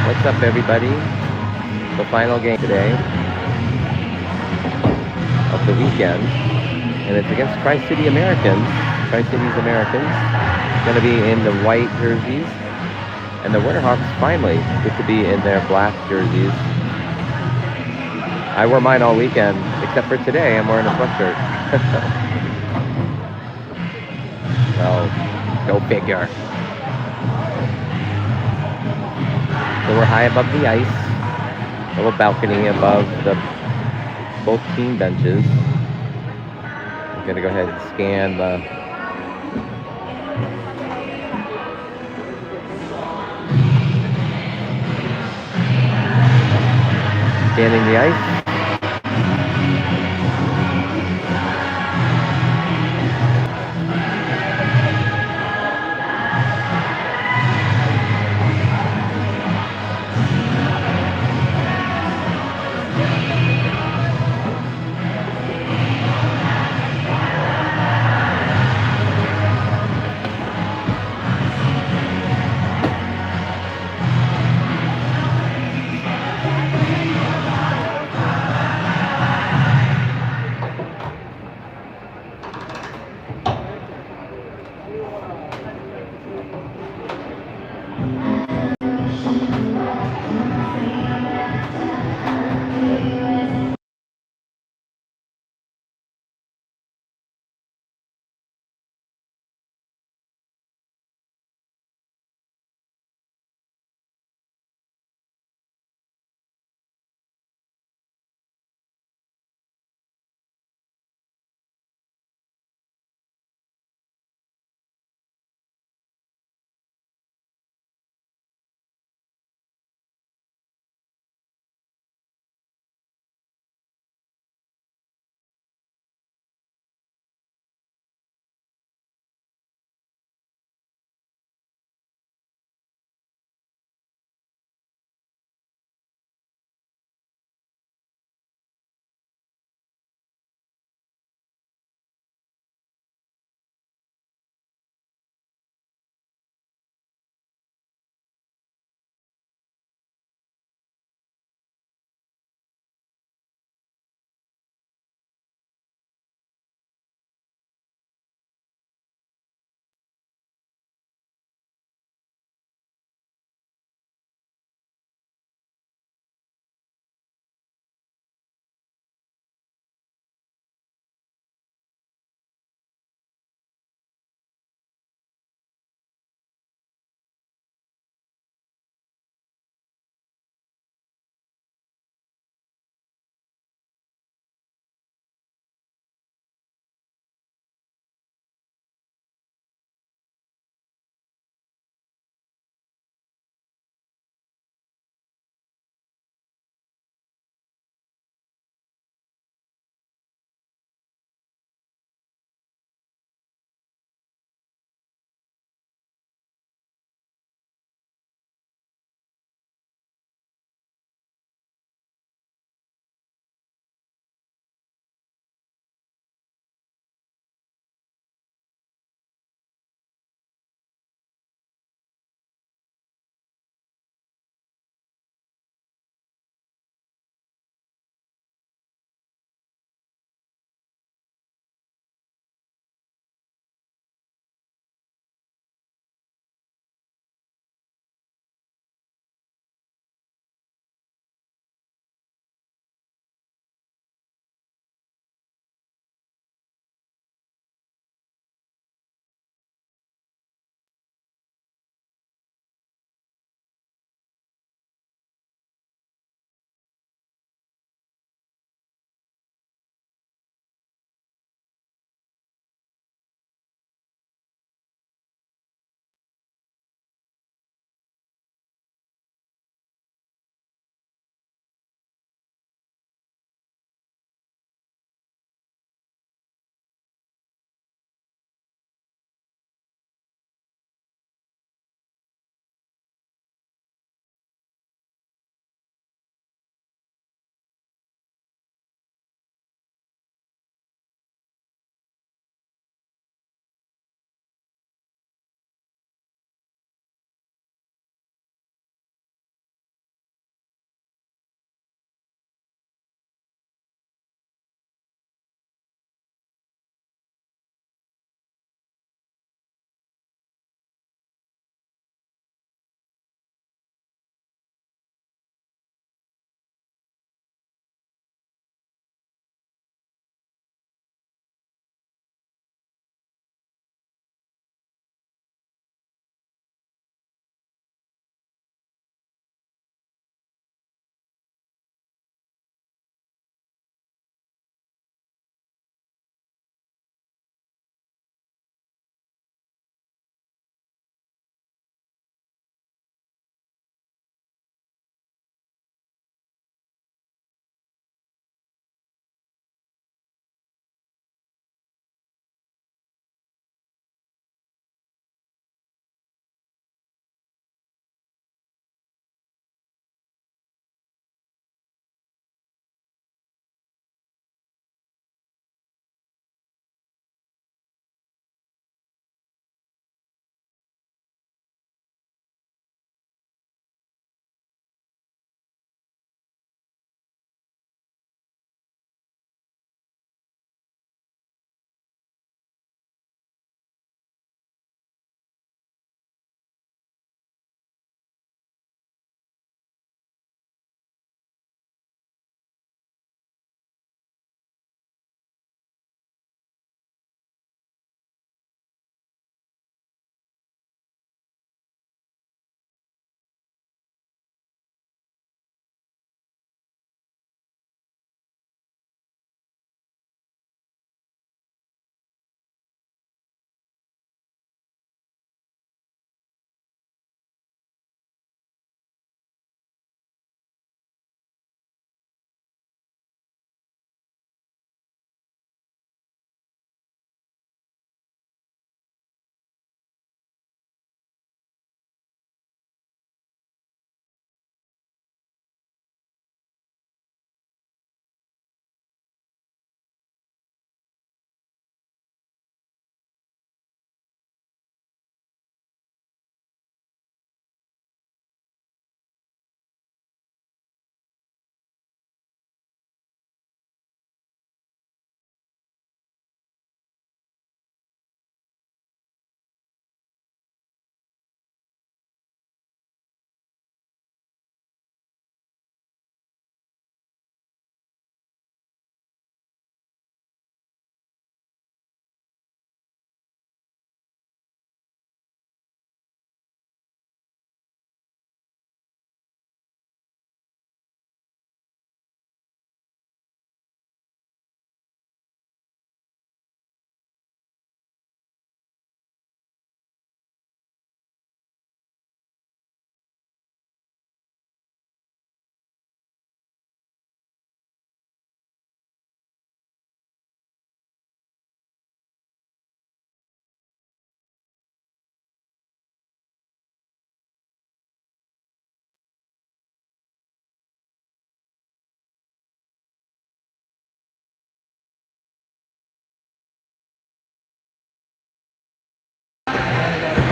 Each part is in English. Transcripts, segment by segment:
What's up, everybody? The final game today of the weekend, and it's against Tri-City Americans. Tri-Cities Americans going to be in the white jerseys, and the Winterhawks finally get to be in their black jerseys. I wore mine all weekend, except for today. I'm wearing a sweatshirt. Well, go figure. So we're high above the ice, a little balcony above both team benches. I'm gonna go ahead and scan scanning the ice.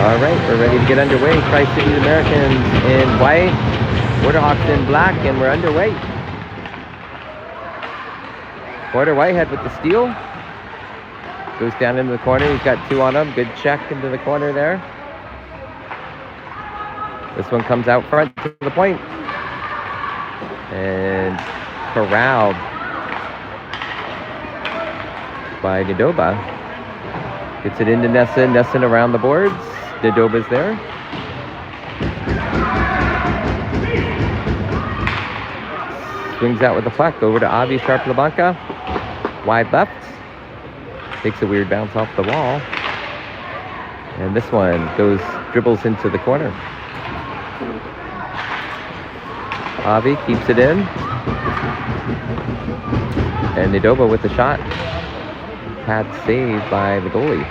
All right, we're ready to get underway. Tri-City Americans in white, Winterhawks in black, and we're underway. Porter Whitehead with the steal. Goes down into the corner. He's got 2 on him. Good check into the corner there. This one comes out front to the point. And corralled by Nadoba. Gets it into Nesson. Nesson around the boards. Nadoba's there. Swings out with the puck over to Avi Sharp-Labanca. Wide left. Takes a weird bounce off the wall. And this one dribbles into the corner. Avi keeps it in. And Nadoba with the shot. Pad saved by the goalie.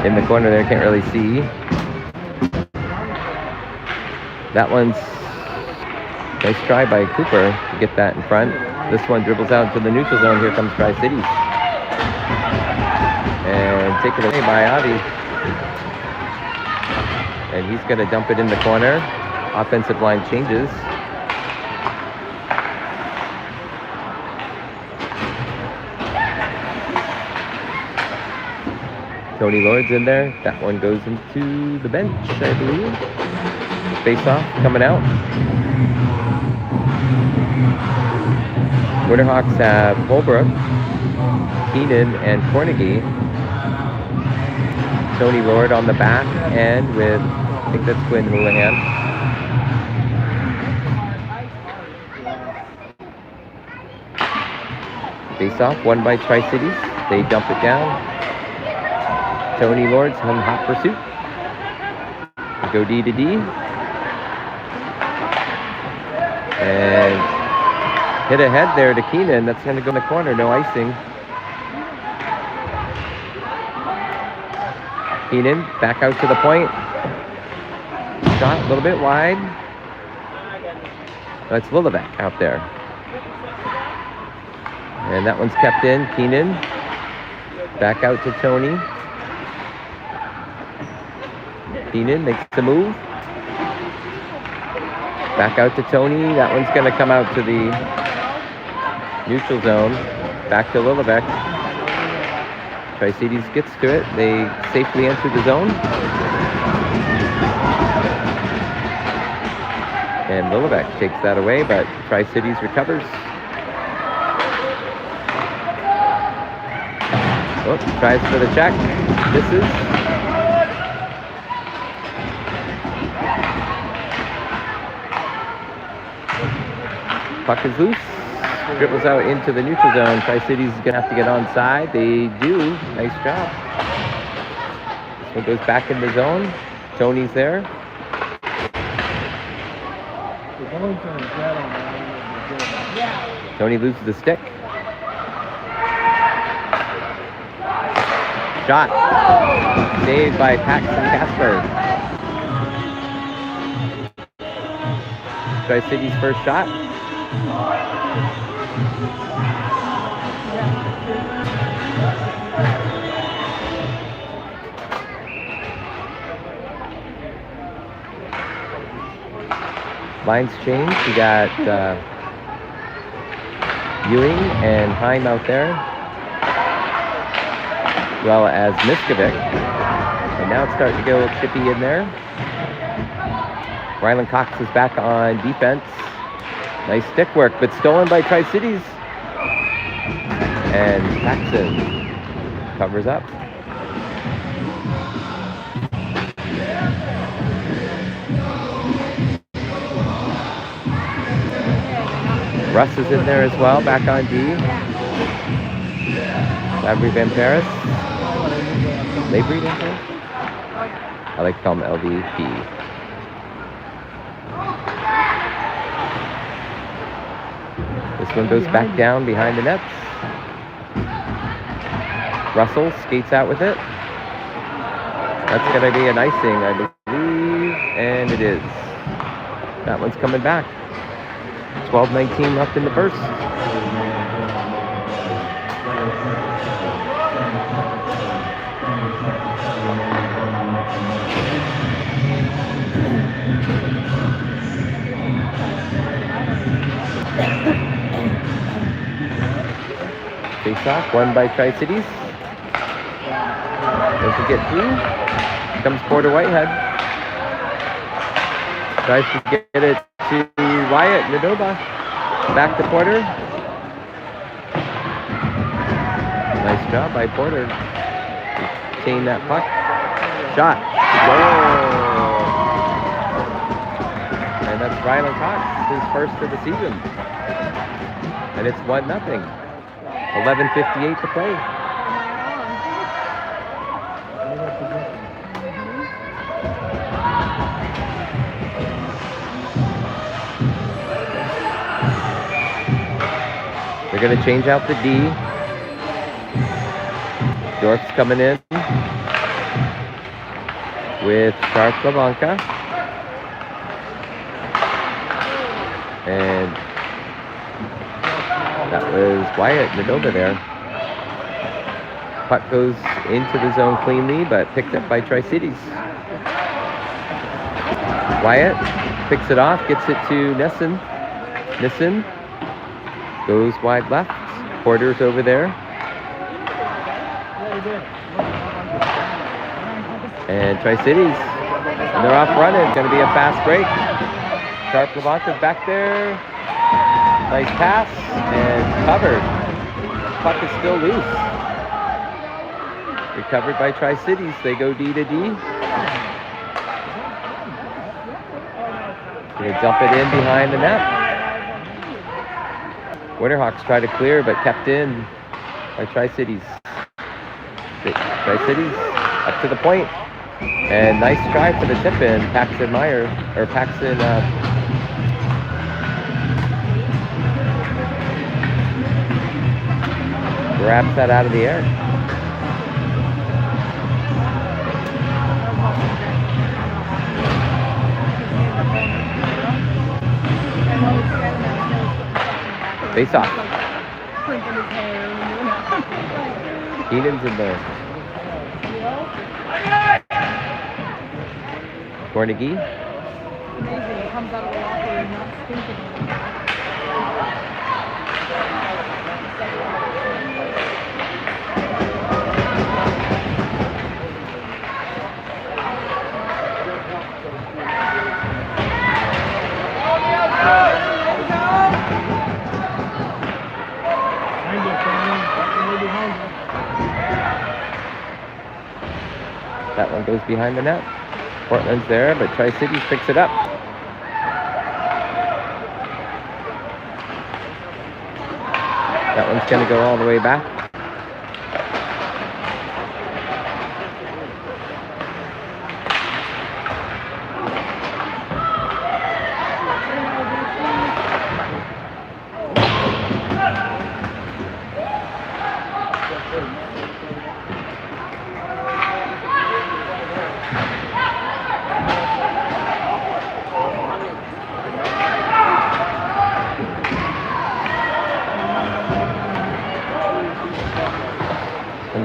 In the corner there, can't really see. That one's nice try by Cooper to get that in front. This one dribbles out to the neutral zone. Here comes Tri-City. And taken away by Avi. And he's going to dump it in the corner. Offensive line changes. Tony Lord's in there. That one goes into the bench, I believe. Face off coming out. Winterhawks have Holbrook, Keenan, and Cornegie. Tony Lord on the back end with, I think that's Quinn Houlihan. Face off, won by Tri-Cities. They dump it down. Tony Lord's in hot pursuit. Go D to D. And hit ahead there to Keenan. That's going to go in the corner. No icing. Keenan back out to the point. Shot a little bit wide. That's Lillivek out there. And that one's kept in. Keenan back out to Tony. Keenan makes the move. Back out to Tony. That one's going to come out to the neutral zone. Back to Lillivek. Tri-Cities gets to it. They safely enter the zone. And Lillivek takes that away, but Tri-Cities recovers. Oh, tries for the check. Misses. Puck is loose. Dribbles out into the neutral zone. Tri-Cities is going to have to get onside. They do. Nice job. This one goes back in the zone. Tony's there. Tony loses the stick. Shot. Saved by Paxton Casper. Tri-Cities' first shot. Lines change. You got Ewing and Heim out there, as well as Miskovic. And now it's starting to get a little chippy in there. Rylan Cox is back on defense. Nice stick work, but stolen by Tri-Cities. And Paxton covers up. Russ is in there as well, back on D. Labrie Van Paris. Labrie Van Paris? I like to call him LVP. This one goes back down behind the nets. Russell skates out with it. That's going to be an icing, I believe, and it is. That one's coming back. 12:19 left in the first. Face-off, won by Tri-Cities. Doesn't get through. Comes Porter Whitehead. Tries to get it to Wyatt Nadoba. Back to Porter. Nice job by Porter. Retain that puck. Shot. Goal. And that's Rylan Cox, his first of the season. And it's 1-0. 11:58 to play. They're going to change out the D. Dorf's coming in with Sharp Lavanka. And that was Wyatt Nadoba there. Puck goes into the zone cleanly, but picked up by Tri-Cities. Wyatt picks it off, gets it to Nissen. Nissen goes wide left. Porter's over there. And Tri-Cities, and they're off running. It's going to be a fast break. Sharp Lavanka back there. Nice pass and covered. Puck is still loose. Recovered by Tri-Cities. They go D to D. They dump it in behind the net. Winterhawks try to clear, but kept in by Tri-Cities. Tri-Cities up to the point. And nice try for the tip-in. Paxton Meyer, or Paxton, grabs that out of the air. Face off. Keenan's in there. Cornegie. Amazing. It comes out of the locker and not stinking. That one goes behind the net. Portland's there, but Tri-Cities picks it up. That one's going to go all the way back.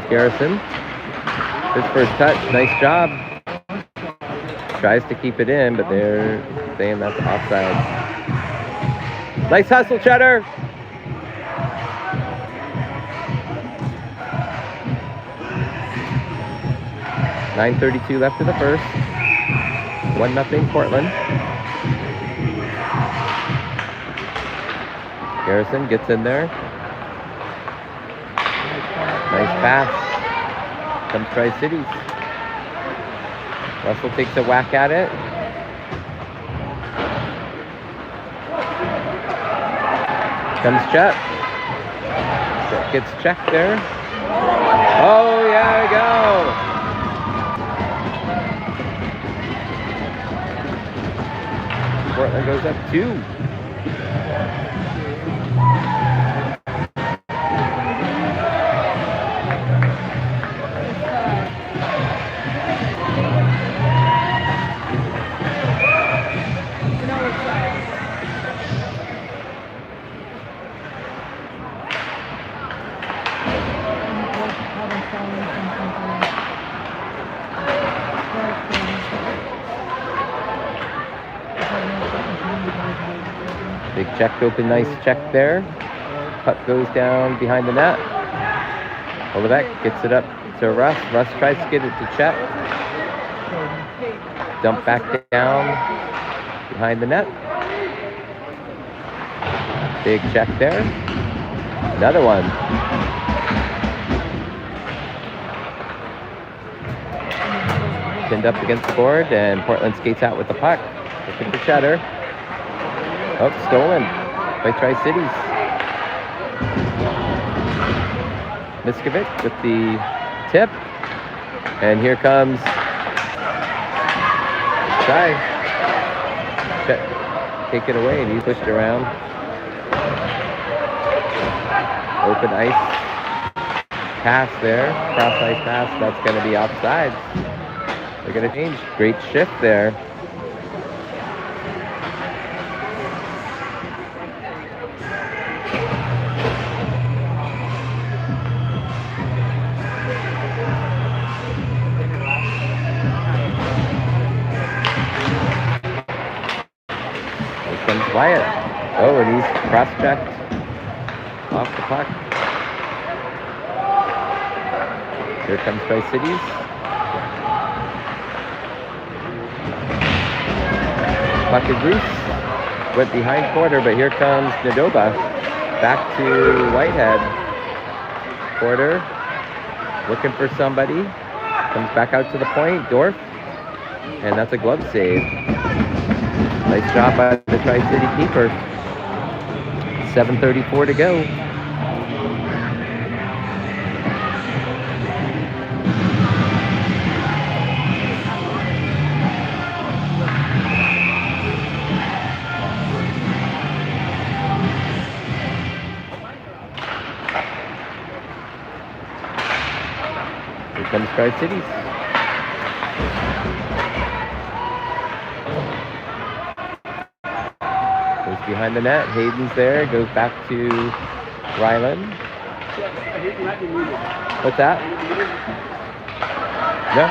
Garrison, his first touch, nice job. Tries to keep it in, but they're saying that's offside. Nice hustle, Cheddar. .9:32 left in the first. 1-0 Portland. Garrison gets in there. Nice pass. Comes Tri-Cities. Russell takes a whack at it. Comes Chet. Chet gets checked there. Oh, yeah, we go. Portland goes up 2. Big check, open, nice check there. Puck goes down behind the net. Olivet gets it up to Russ. Russ tries to get it to Chet. Dump back down behind the net. Big check there. Another one. Pinned up against the board, and Portland skates out with the puck. Looking for Cheddar. Oh, stolen by Tri-Cities. Miskovic with the tip. And here comes Try. Take it away, and he pushed it around. Open ice pass there. Cross ice pass. That's going to be offside. They're going to change. Great shift there. Wyatt. Oh, and he's cross-checked off the puck. Here comes Tri-Cities. Puck is loose. Went behind Porter, but here comes Nadoba. Back to Whitehead. Porter looking for somebody. Comes back out to the point. Dorf. And that's a glove save. Nice job by the Tri-City keeper. 7:34 to go. Here comes Tri-Cities. Behind the net, Hayden's there, goes back to Ryland. What's that? No?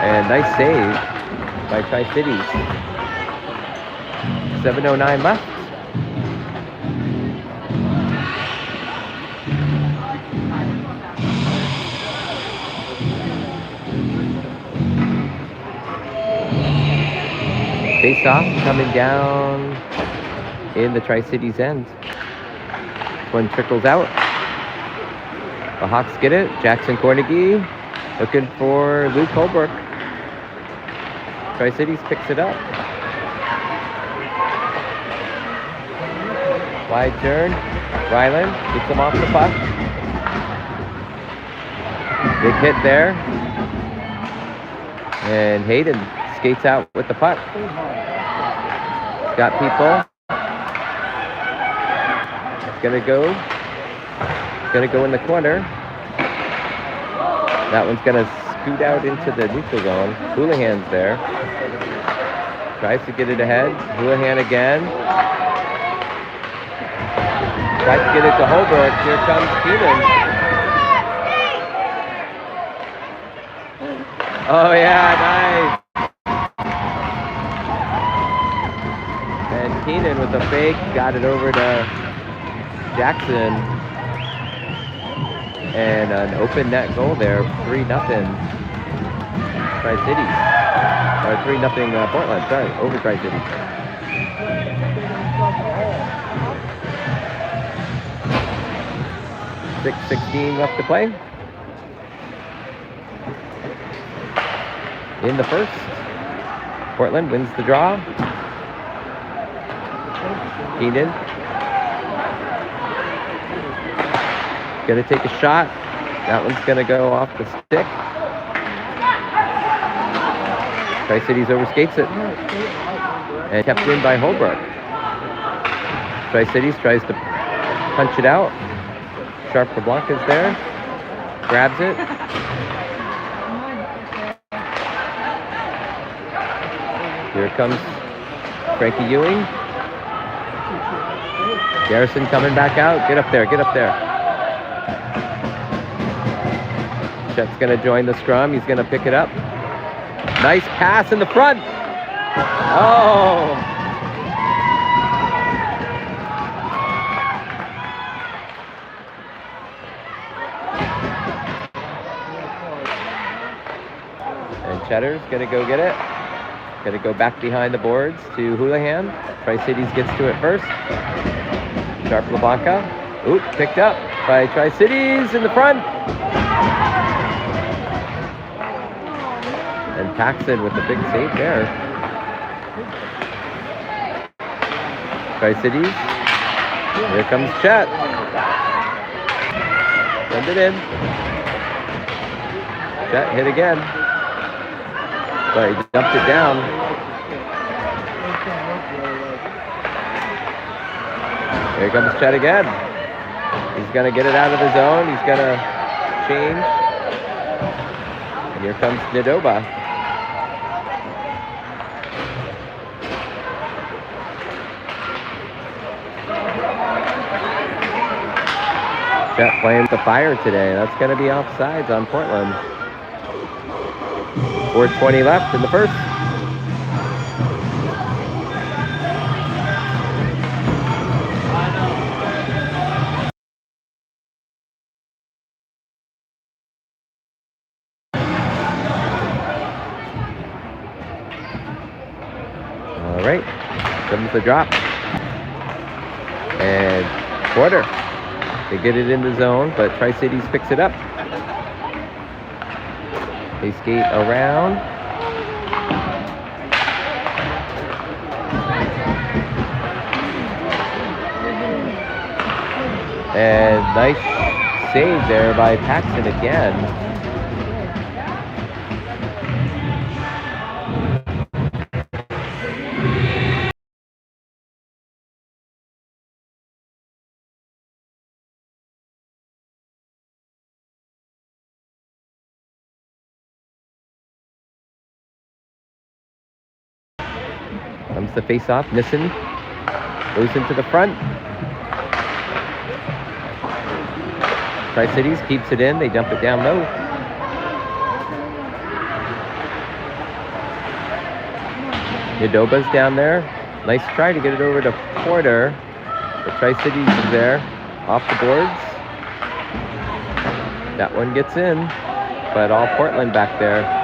And nice save by Tri-Cities. 7:09 left. Face off coming down in the Tri-Cities end. One trickles out. The Hawks get it. Jackson Cornegie looking for Luke Holbrook. Tri-Cities picks it up. Wide turn. Ryland gets him off the puck. Big hit there. And Hayden skates out with the puck. Got people. It's gonna go in the corner. That one's gonna scoot out into the neutral zone. Houlihan's there. Tries to get it ahead. Houlihan again. Tries to get it to Holbrook. Here comes Keenan. Oh yeah, nice. And Keenan with a fake got it over to Jackson. And an open net goal there, 3-0 Tri-Cities. Or 3-0 Portland, sorry, over Tri-Cities. .6:16 left to play. In the first, Portland wins the draw. Keenan. Gonna take a shot. That one's gonna go off the stick. Tri-Cities overskates it. And kept in by Holbrook. Tri-Cities tries to punch it out. Sharp Blanca's there. Grabs it. Here comes Frankie Ewing. Garrison coming back out. Get up there, get up there. Chet's going to join the scrum. He's going to pick it up. Nice pass in the front. Oh. Cheddar's going to go get it. Going to go back behind the boards to Houlihan. Tri-Cities gets to it first. Sharp LeBlanca. Oop, picked up by Tri-Cities in the front. And Paxton with the big save there. Tri-Cities. Here comes Chet. Send it in. Chet hit again. But he dumped it down. Here comes Chet again. He's going to get it out of the zone. He's going to change. And here comes Nadoba. Chet playing with the fire today. That's going to be offsides on Portland. 4:20 left in the first. All right, comes the drop. And Porter. They get it in the zone, but Tri-Cities picks it up. They skate around. And nice save there by Paxton again. Comes the face-off. Nissen goes into the front. Tri-Cities keeps it in. They dump it down low. Nadoba's down there. Nice try to get it over to Porter. The Tri-Cities is there. Off the boards. That one gets in. But all Portland back there.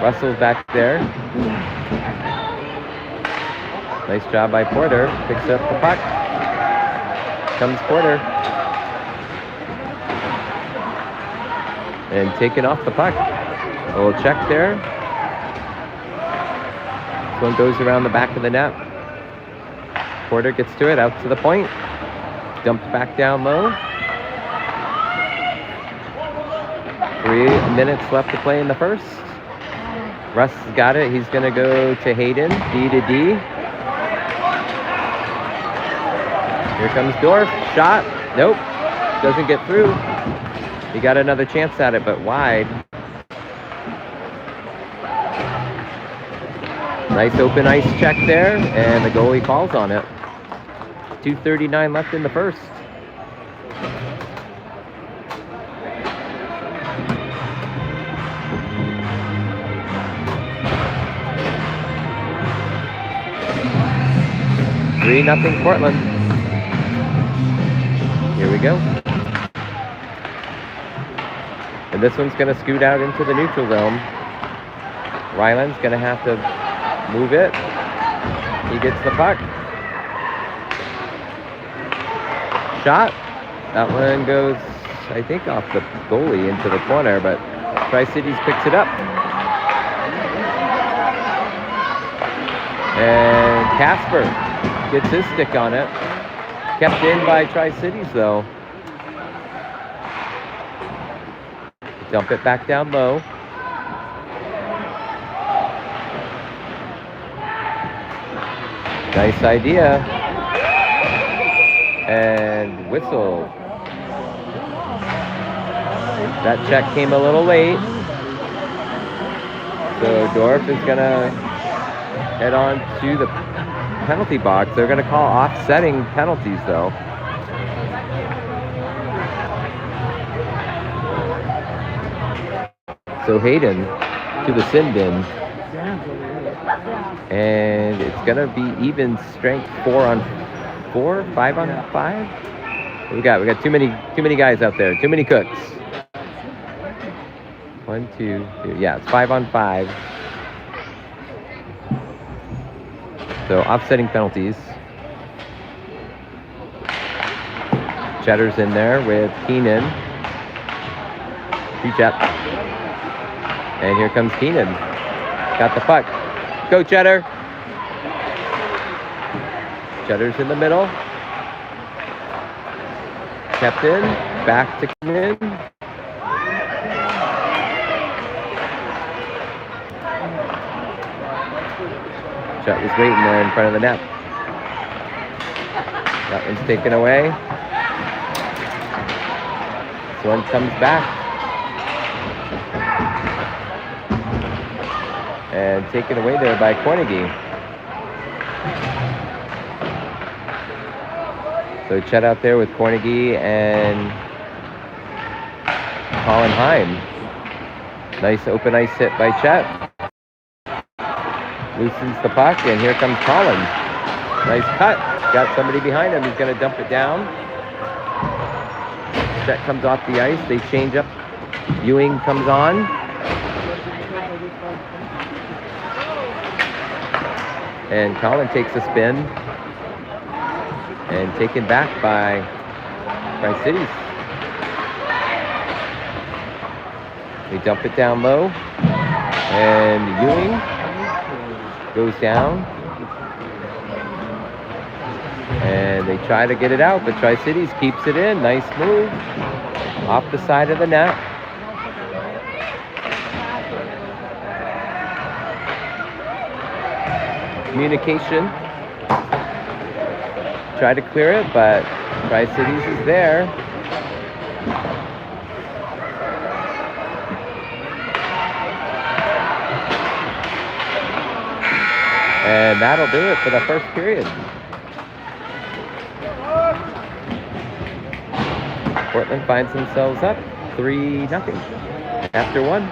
Russell's back there. Nice job by Porter. Picks up the puck. Comes Porter. And taken off the puck. A little check there. This one goes around the back of the net. Porter gets to it, out to the point. Dumped back down low. 3 minutes left to play in the first. Russ got it. He's going to go to Hayden. D to D. Here comes Dorf. Shot. Nope. Doesn't get through. He got another chance at it, but wide. Nice open ice check there, and the goalie calls on it. 2:39 left in the first. Nothing Portland. Here we go. And this one's going to scoot out into the neutral zone. Ryland's going to have to move it. He gets the puck. Shot. That one goes, I think, off the goalie into the corner, but Tri-Cities picks it up. And Casper gets his stick on it. Kept in by Tri-Cities, though. Dump it back down low. Nice idea. And whistle. That check came a little late. So Dorf is going to head on to the penalty box. They're going to call offsetting penalties, though. So Hayden to the sin bin. And it's going to be even strength 4 on 4, 5 on 5. What we got? We got too many guys out there. Too many cooks. 1, 2, 3. Yeah, it's 5 on 5. So offsetting penalties. Cheddar's in there with Keenan. Reach up. And here comes Keenan. Got the puck. Go, Cheddar. Cheddar's in the middle. Kept in. Back to Keenan. Chet was waiting there in front of the net. That one's taken away. This one comes back. And taken away there by Cornegie. So Chet out there with Cornegie and Colin Heim. Nice open ice hit by Chet. Loosens the puck, and here comes Colin. Nice cut. Got somebody behind him. He's going to dump it down. Chet comes off the ice. They change up. Ewing comes on. And Colin takes a spin. And taken back by Cities. They dump it down low. And Ewing goes down. And they try to get it out, but Tri-Cities keeps it in. Nice move. Off the side of the net. Communication. Try to clear it, but Tri-Cities is there. And that'll do it for the first period. Portland finds themselves up 3-0 after 1.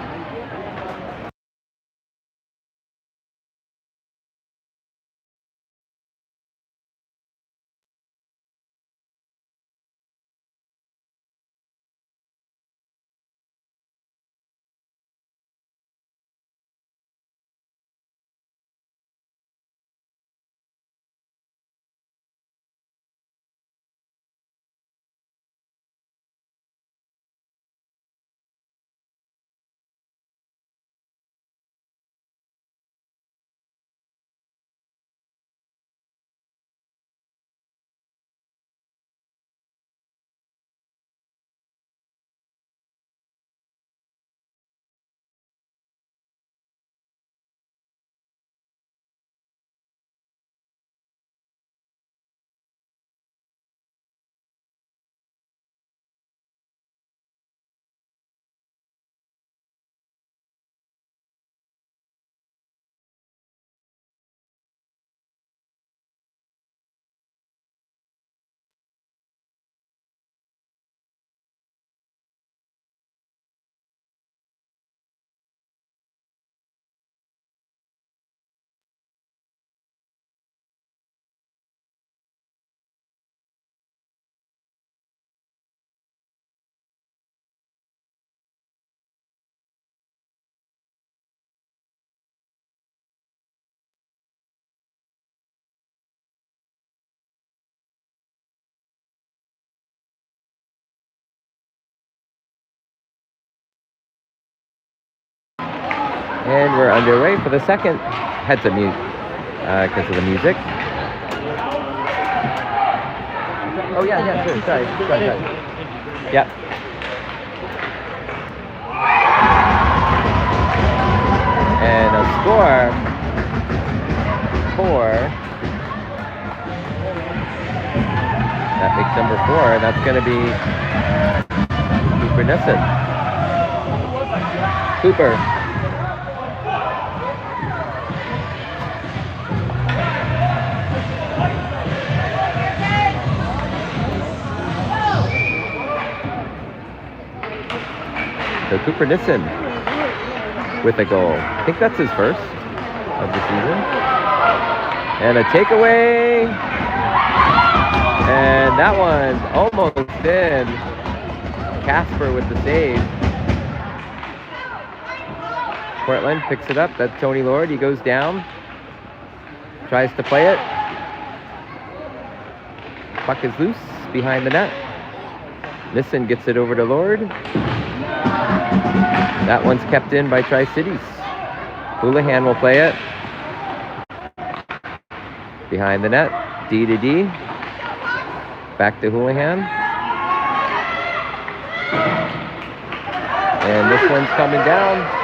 And we're underway for the second. Had to mute because of the music. Oh, yeah, sure. Sorry. Yep. And a score for, that makes number 4. That's going to be Cooper Nissen. Cooper. So Cooper Nissen with a goal. I think that's his first of the season. And a takeaway. And that one's almost in. Casper with the save. Portland picks it up. That's Tony Lord. He goes down. Tries to play it. Puck is loose behind the net. Nissen gets it over to Lord. That one's kept in by Tri-Cities. Houlihan will play it. Behind the net. D to D. Back to Houlihan. And this one's coming down.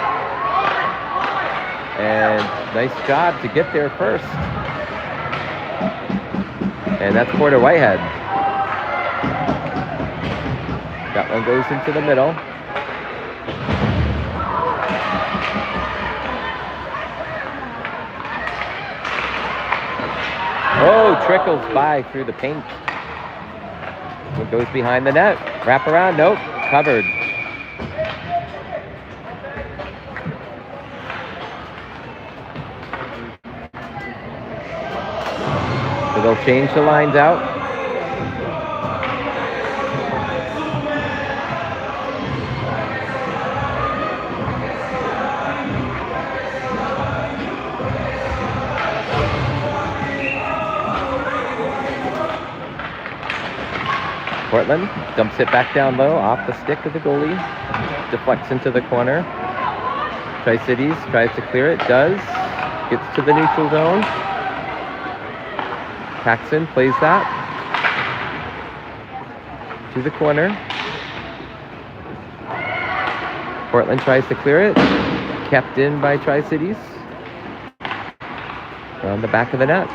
And nice job to get there first. And that's Porter Whitehead. That one goes into the middle. Oh, trickles by through the paint. It goes behind the net. Wrap around. Nope. Covered. So they'll change the lines out. Portland dumps it back down low off the stick of the goalie. Deflects into the corner. Tri-Cities tries to clear it. Does. Gets to the neutral zone. Paxson plays that to the corner. Portland tries to clear it. Kept in by Tri-Cities. On the back of the net.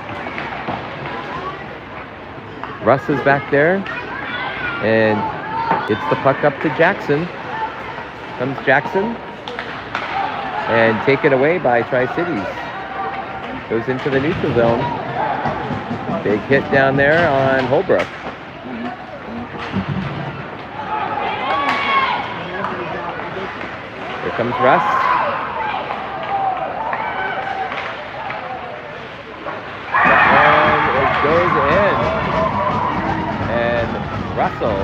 Russ is back there and gets the puck up to Jackson. Comes Jackson and taken away by Tri-Cities. Goes into the neutral zone. Big hit down there on Holbrook. Here comes Russ. And it goes in. And Russell.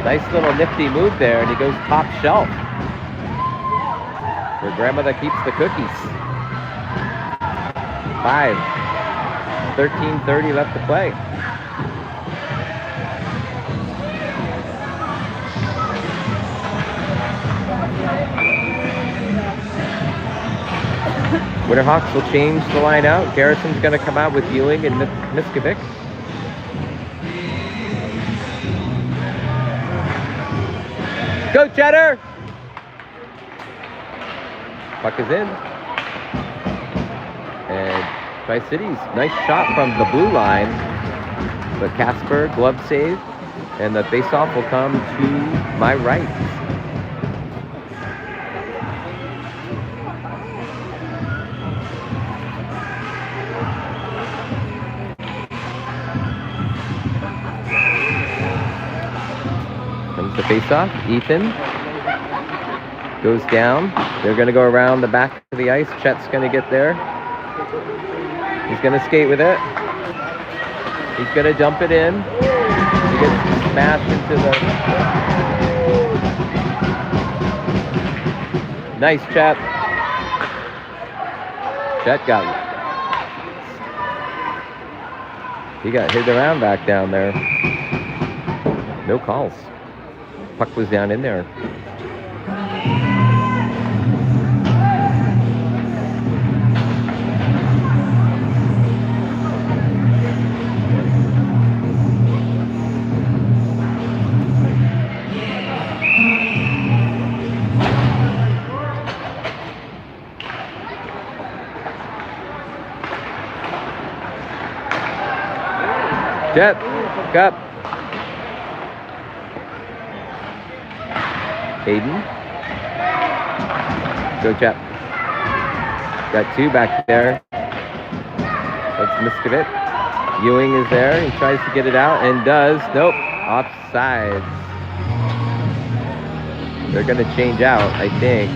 Nice little nifty move there, and he goes top shelf. Where grandmother keeps the cookies. 13:30 left to play. Winterhawks will change the line out. Garrison's going to come out with Ewing and Miskovic. Go, Cheddar! Puck is in. And Tri-Cities, nice shot from the blue line. But Casper, glove save. And the faceoff will come to my right. Comes the faceoff. Ethan goes down. They're going to go around the back of the ice. Chet's going to get there. He's going to skate with it. He's going to dump it in. He gets smashed into the... Nice, Chet. Chet got it. He got hit around back down there. No calls. Puck was down in there. Jet, up. Hayden. Go, Jet. Got two back there. That's Miskovic. Ewing is there. He tries to get it out and does. Nope. Offsides. They're going to change out, I think.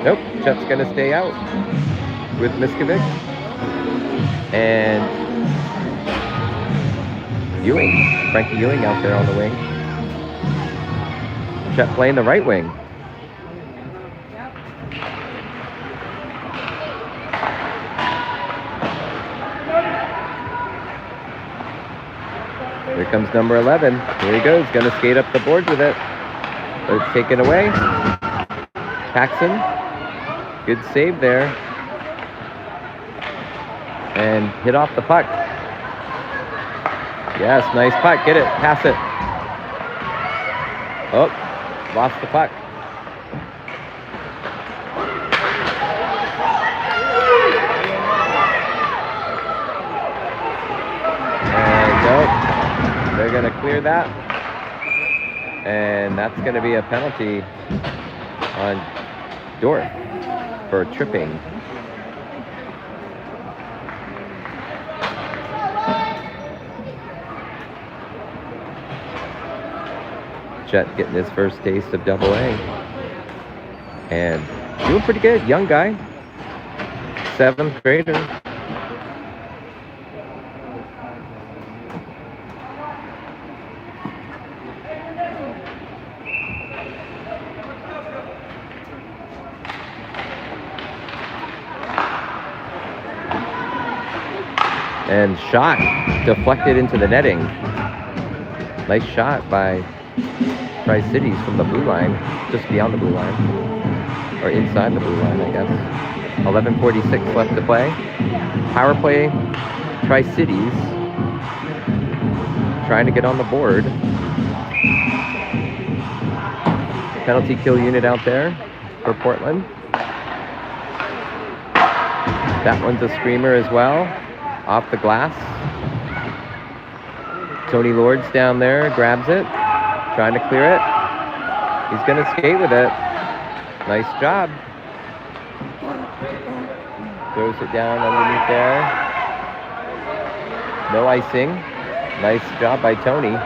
Nope. Chet's going to stay out with Miskovic. And Ewing, Frankie Ewing out there on the wing. Chet playing the right wing. Here comes number 11. Here he goes. Going to skate up the boards with it. But it's taken away. Paxson. Good save there. And hit off the puck. Yes, nice puck. Get it. Pass it. Oh, lost the puck. And nope. They're going to clear that. And that's going to be a penalty on Dorf for tripping. Chet getting his first taste of Double A. And doing pretty good. Young guy. 7th grader. And shot deflected into the netting. Nice shot by Tri-Cities from the blue line, just beyond the blue line, or inside the blue line, I guess. 11:46 left to play. Power play, Tri-Cities trying to get on the board. Penalty kill unit out there for Portland. That one's a screamer as well, off the glass. Tony Lord's down there, grabs it, trying to clear it. He's going to skate with it. Nice job. Throws it down underneath there. No icing. Nice job by Tony.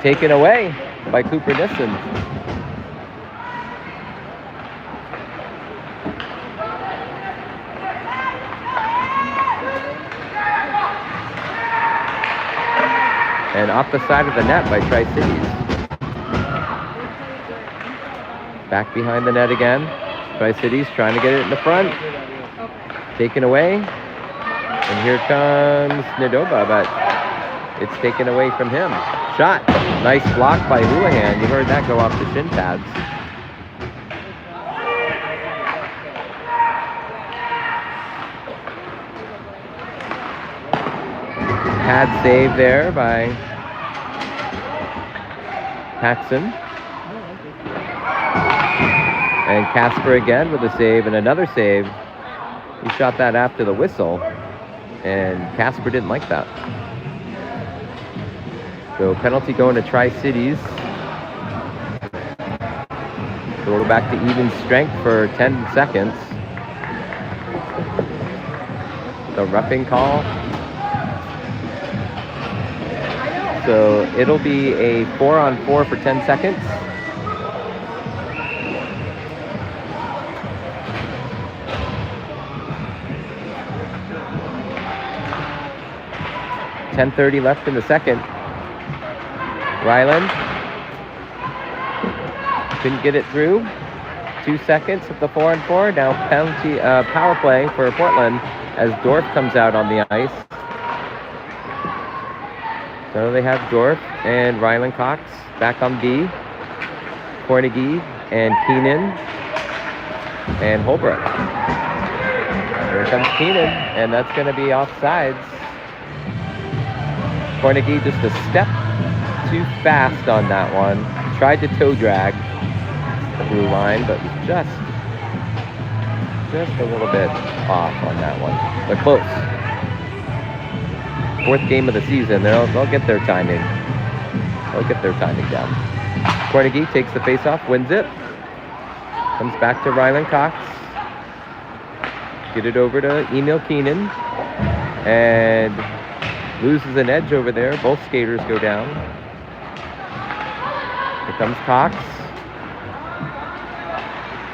Taken away by Cooper Nissen. And off the side of the net by Tri-Cities. Back behind the net again. Tri-Cities trying to get it in the front. Taken away. And here comes Nadoba, but it's taken away from him. Shot. Nice block by Houlihan. You heard that go off the shin pads. Pad save there by Paxson. And Casper again with a save and another save. He shot that after the whistle, and Casper didn't like that. So penalty going to Tri-Cities. So we're back to even strength for 10 seconds. The roughing call. So it'll be a 4-on-4 for 10 seconds. .10:30 left in the second. Ryland couldn't get it through. 2 seconds of the 4-on-4. Now penalty power play for Portland as Dorf comes out on the ice. So they have Dorf and Ryland Cox back on B. Cornegie and Keenan and Holbrook. Here comes Keenan, and that's going to be offsides. Cornegie just a step too fast on that one. Tried to toe drag the blue line, but was just a little bit off on that one. But close. 4th game of the season. They'll get their timing. They'll get their timing down. Cornegie takes the face-off, wins it. Comes back to Ryland Cox. Get it over to Emil Keenan. And loses an edge over there. Both skaters go down. Here comes Cox.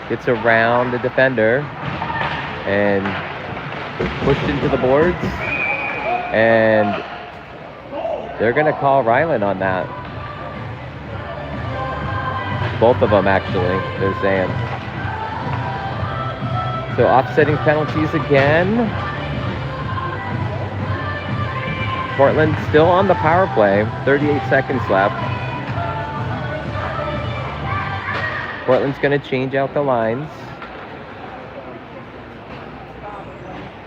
Gets around the defender. And pushed into the boards. And they're going to call Ryland on that. Both of them, actually, they're saying. So offsetting penalties again. Portland still on the power play. 38 seconds left. Portland's going to change out the lines.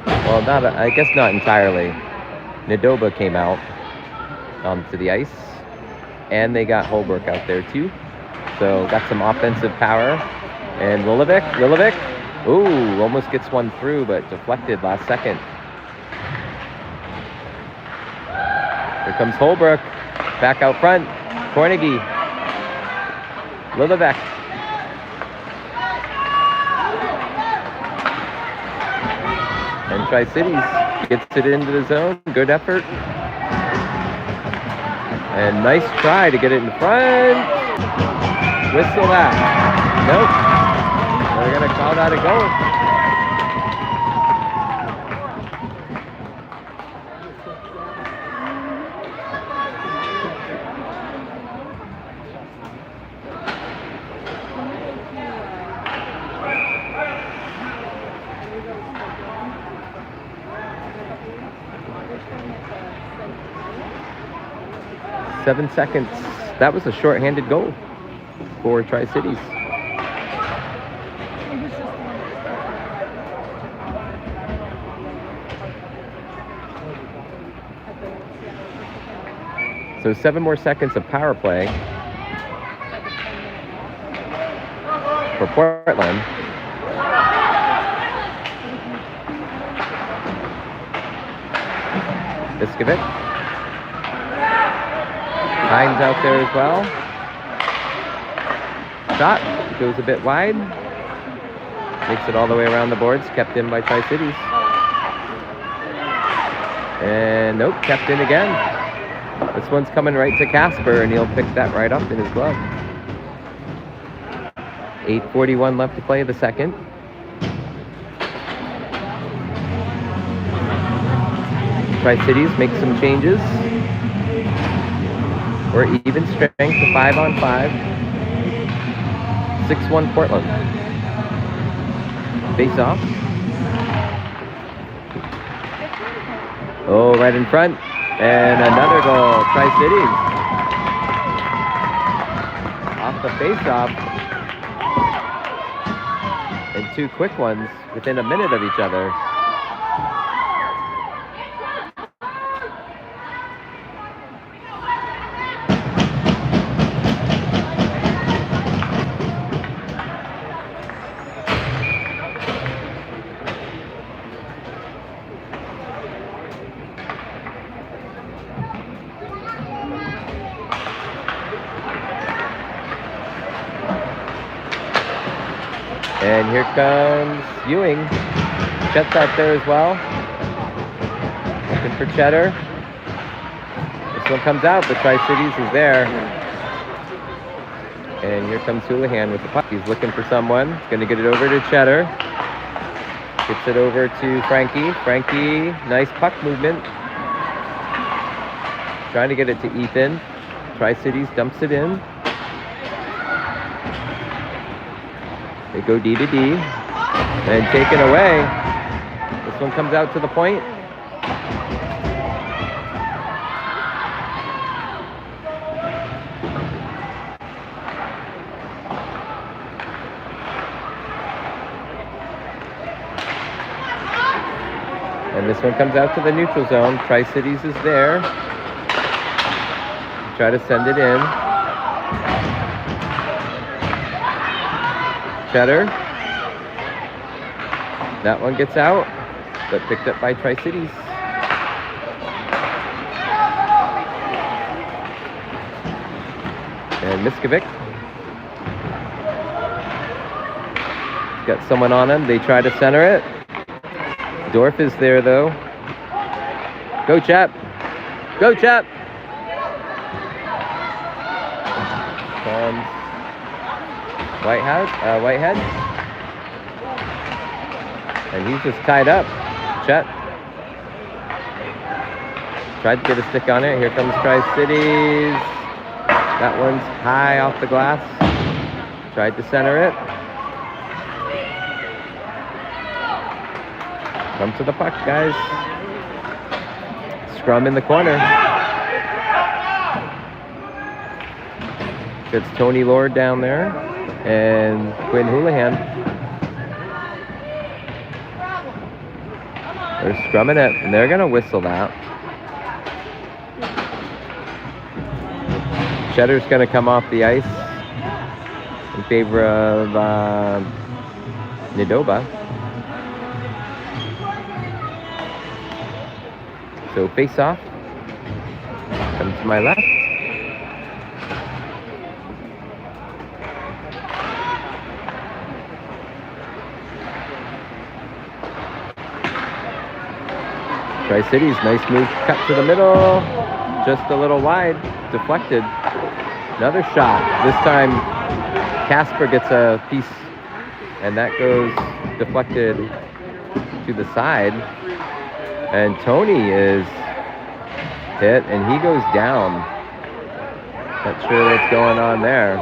Well, I guess not entirely. Nadoba came out onto the ice. And they got Holbrook out there too. So got some offensive power. And Lilovic. Ooh, almost gets one through, but deflected last second. Here comes Holbrook. Back out front. Cornegie. Lilovic. And Tri-Cities gets it into the zone. Good effort. And nice try to get it in front. Whistle that. Nope. They're going to call that a goal. 7 seconds. That was a shorthanded goal for Tri-Cities. So 7 more seconds of power play for Portland. Biskovic. Hines out there as well. Shot goes a bit wide. Makes it all the way around the boards. Kept in by Tri-Cities. And nope, kept in again. This one's coming right to Casper, and he'll pick that right up in his glove. 8:41 left to play the second. Tri-Cities make some changes. Or even strength to 5-on-5. 6-1 Portland. Face off. Oh, right in front. And another goal. Tri-Cities. Off the face-off. And 2 quick ones within a minute of each other. And here comes Ewing. Chet's out there as well. Looking for Cheddar. This one comes out, but Tri-Cities is there. And here comes Houlihan with the puck. He's looking for someone. He's going to get it over to Cheddar. Gets it over to Frankie. Frankie, nice puck movement. Trying to get it to Ethan. Tri-Cities dumps it in. They go D to D, and taken away. This one comes out to the point. And this one comes out to the neutral zone. Tri-Cities is there. Try to send it in. Cheddar. That one gets out, but picked up by Tri-Cities. And Biskovic. Got someone on him. They try to center it. Dorf is there, though. Go, Chap. Go, Chap. Comes Whitehead. And he's just tied up. Chet. Tried to get a stick on it. Here comes Tri-Cities. That one's high off the glass. Tried to center it. Come to the puck, guys. Scrum in the corner. It's Tony Lord down there and Quinn Houlihan. They're scrumming it, and they're going to whistle that. Cheddar's going to come off the ice in favor of Nidoba. So face off. Come to my left. Tri-Cities, nice move, cut to the middle, just a little wide, deflected. Another shot. This time, Casper gets a piece, and that goes deflected to the side. And Tony is hit, and he goes down. Not sure what's going on there.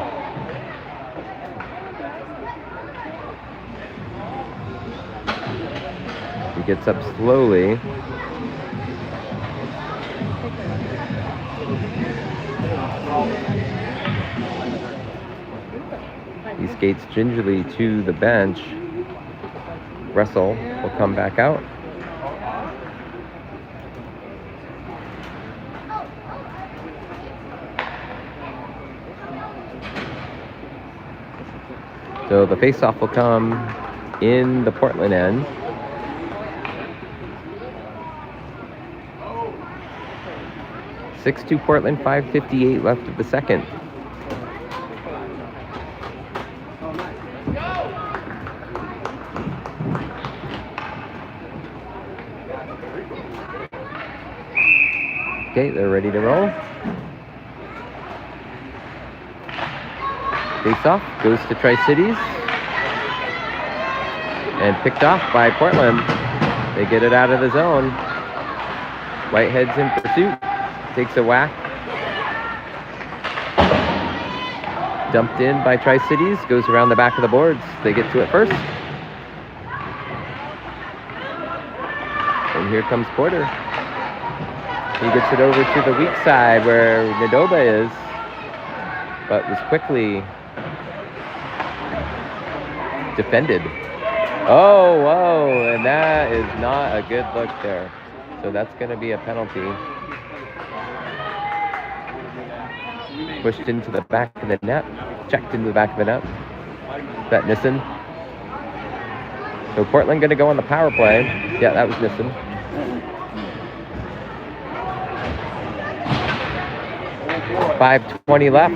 He gets up slowly. He skates gingerly to the bench. Russell will come back out. So the face-off will come in the Portland end. (6-2) Portland, 5:58 left of the second. Okay, they're ready to roll. Face-off goes to Tri-Cities. And picked off by Portland. They get it out of the zone. Whitehead's in pursuit. Takes a whack. Dumped in by Tri-Cities. Goes around the back of the boards. They get to it first. And here comes Porter. He gets it over to the weak side where Nidoba is, but was quickly defended. Oh, whoa, and that is not a good look there. So that's going to be a penalty. Pushed into the back of the net. Checked into the back of the net. Is that Nissen? So Portland going to go on the power play. Yeah, that was Nissen. .520 left.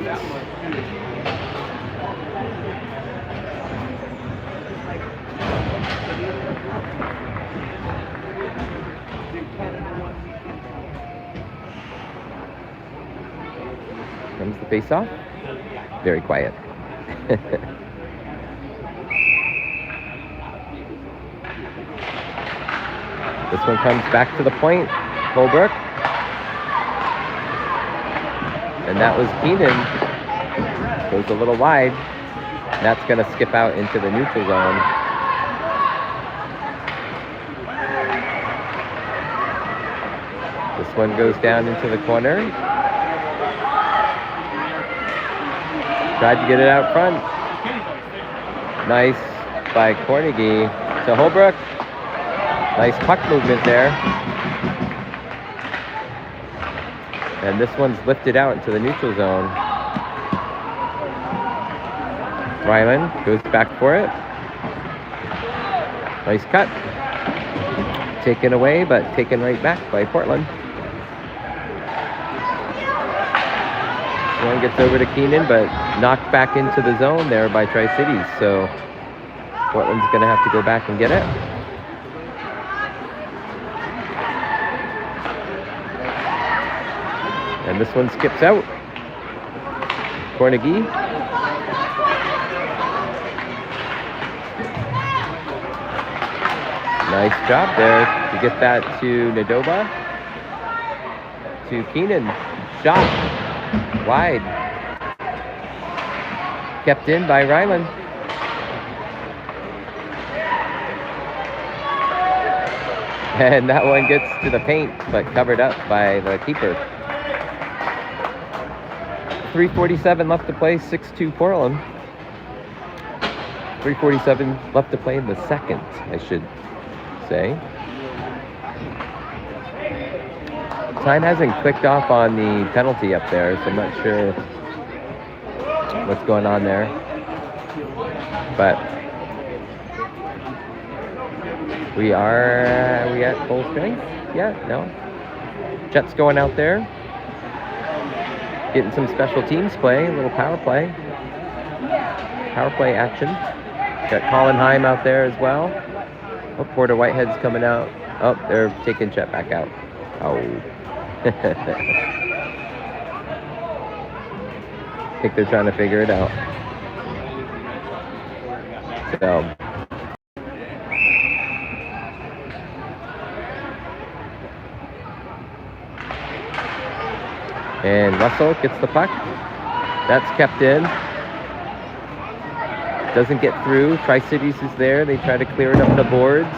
Comes the face-off. Very quiet. This one comes back to the point. Holbrook. And that was Keenan. Goes a little wide. And that's going to skip out into the neutral zone. This one goes down into the corner. Tried to get it out front. Nice by Cornegie to Holbrook. Nice puck movement there. And this one's lifted out into the neutral zone. Ryland goes back for it. Nice cut. Taken away, but taken right back by Portland. One gets over to Keenan, but knocked back into the zone there by Tri-Cities. So Portland's going to have to go back and get it. And this one skips out. Cornegie. Nice job there to get that to Nidoba. To Keenan. Shot. Wide. kept in by Ryland. And that one gets to the paint, but covered up by the keeper. 3:47 left to play, 6-2 Portland. 3:47 left to play in the second, I should say. Time hasn't clicked off on the penalty up there, so I'm not sure what's going on there. But we at full strength? Yeah, no. Jets going out there. Getting some special teams play, a little power play. Power play action. Got Colin Heim out there as well. Oh, Porter Whitehead's coming out. Oh, they're taking Chet back out. Oh. I think they're trying to figure it out. So. And Russell gets the puck. That's kept in. Doesn't get through. Tri-Cities is there. They try to clear it up the boards.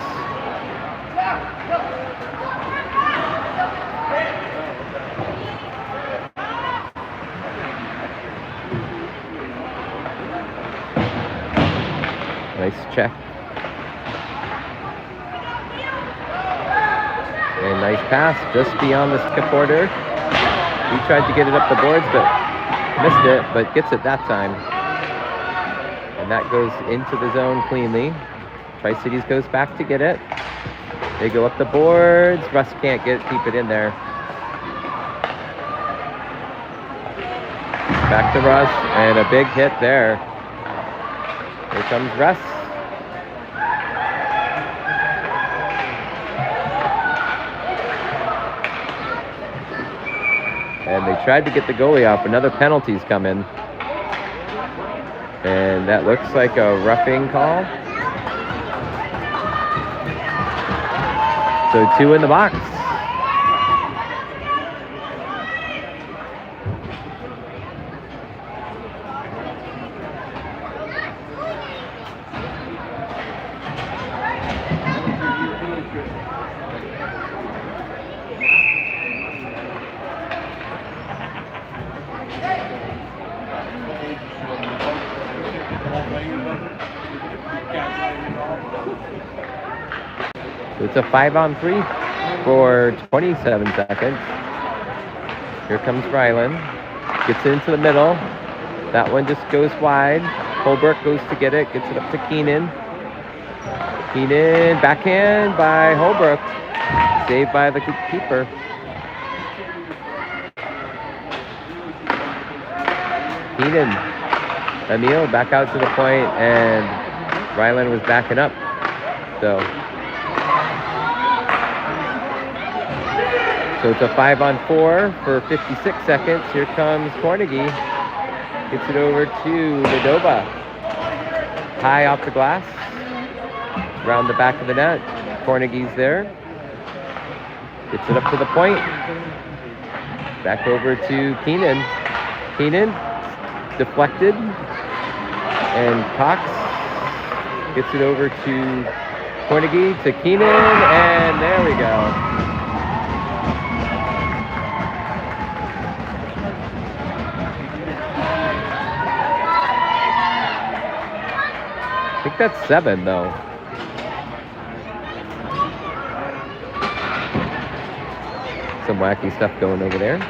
Nice check. And nice pass just beyond the skip border. He tried to get it up the boards, but missed it, but gets it that time. And that goes into the zone cleanly. Tri-Cities goes back to get it. They go up the boards. Russ can't keep it in there. Back to Russ, and a big hit there. Here comes Russ. And they tried to get the goalie off. Another penalty's come in. And that looks like a roughing call. So 2 in the box. It's a 5-on-3 for 27 seconds. Here comes Ryland. Gets into the middle. That one just goes wide. Holbrook goes to get it. Gets it up to Keenan. Keenan, backhand by Holbrook. Saved by the keeper. Keenan. Emil back out to the point, and Ryland was backing up. So it's a 5-on-4 for 56 seconds. Here comes Cornegie. Gets it over to Ladova. High off the glass. Around the back of the net. Cornegie's there. Gets it up to the point. Back over to Keenan. Keenan deflected. And Cox gets it over to Cornegie to Keenan. And there we go. I think that's 7, though. Some wacky stuff going over there.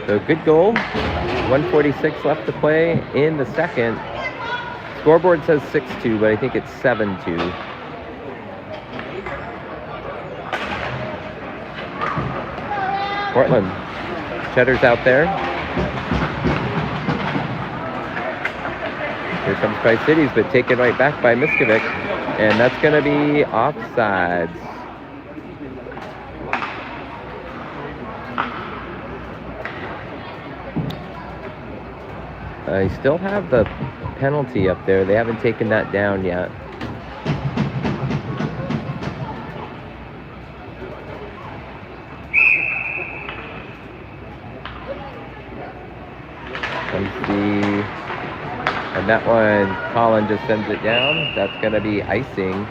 So good goal. 1:46 left to play in the second. Scoreboard says 6-2, but I think it's 7-2. Portland. Cheddar's out there. Here comes Tri-Cities, but taken right back by Miskovic. And that's going to be offsides. I still have the penalty up there. They haven't taken that down yet. Comes the, and that one, Colin just sends it down. That's going to be icing.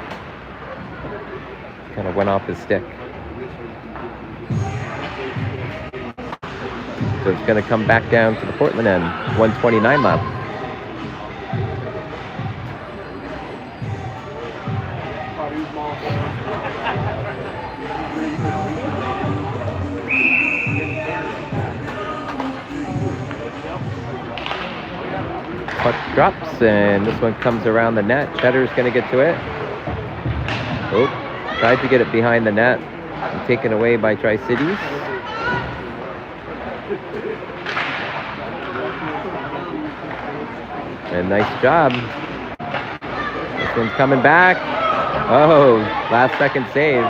Kind of went off his stick. So it's going to come back down to the Portland end. 1:29 left. Puck drops, and this one comes around the net. Cheddar's going to get to it. Oh, tried to get it behind the net. And taken away by Tri-Cities. And nice job. This one's coming back. Oh, last second save.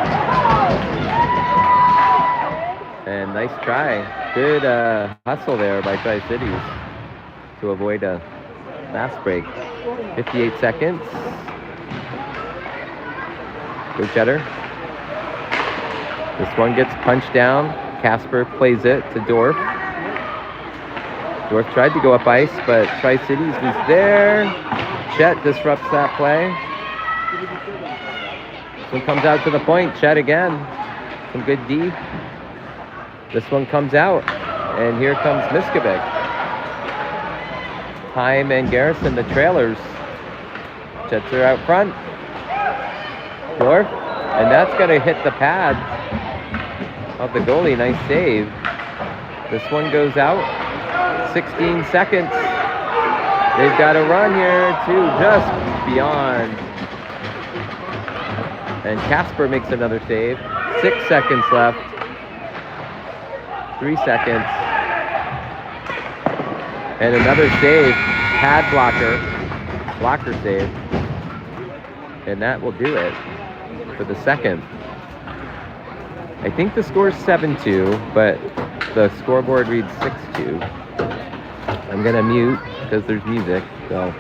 And nice try. Good hustle there by Tri-Cities to avoid a fast break. 58 seconds. Go Cheddar. This one gets punched down. Casper plays it to Dorf. Dorf tried to go up ice, but Tri-Cities was there. Chet disrupts that play. This one comes out to the point. Chet again. Some good D. This one comes out, and here comes Miskovic. Heim and Garrison, the trailers. Jets are out front. Dorf, and that's going to hit the pad of the goalie. Nice save. This one goes out. 16 seconds. They've got to run here too, just beyond. And Casper makes another save. 6 seconds left. 3 seconds. And another save. Pad blocker save. And that will do it for the second. I think the score is 7-2, but the scoreboard reads 6-2. I'm gonna mute because there's music, so.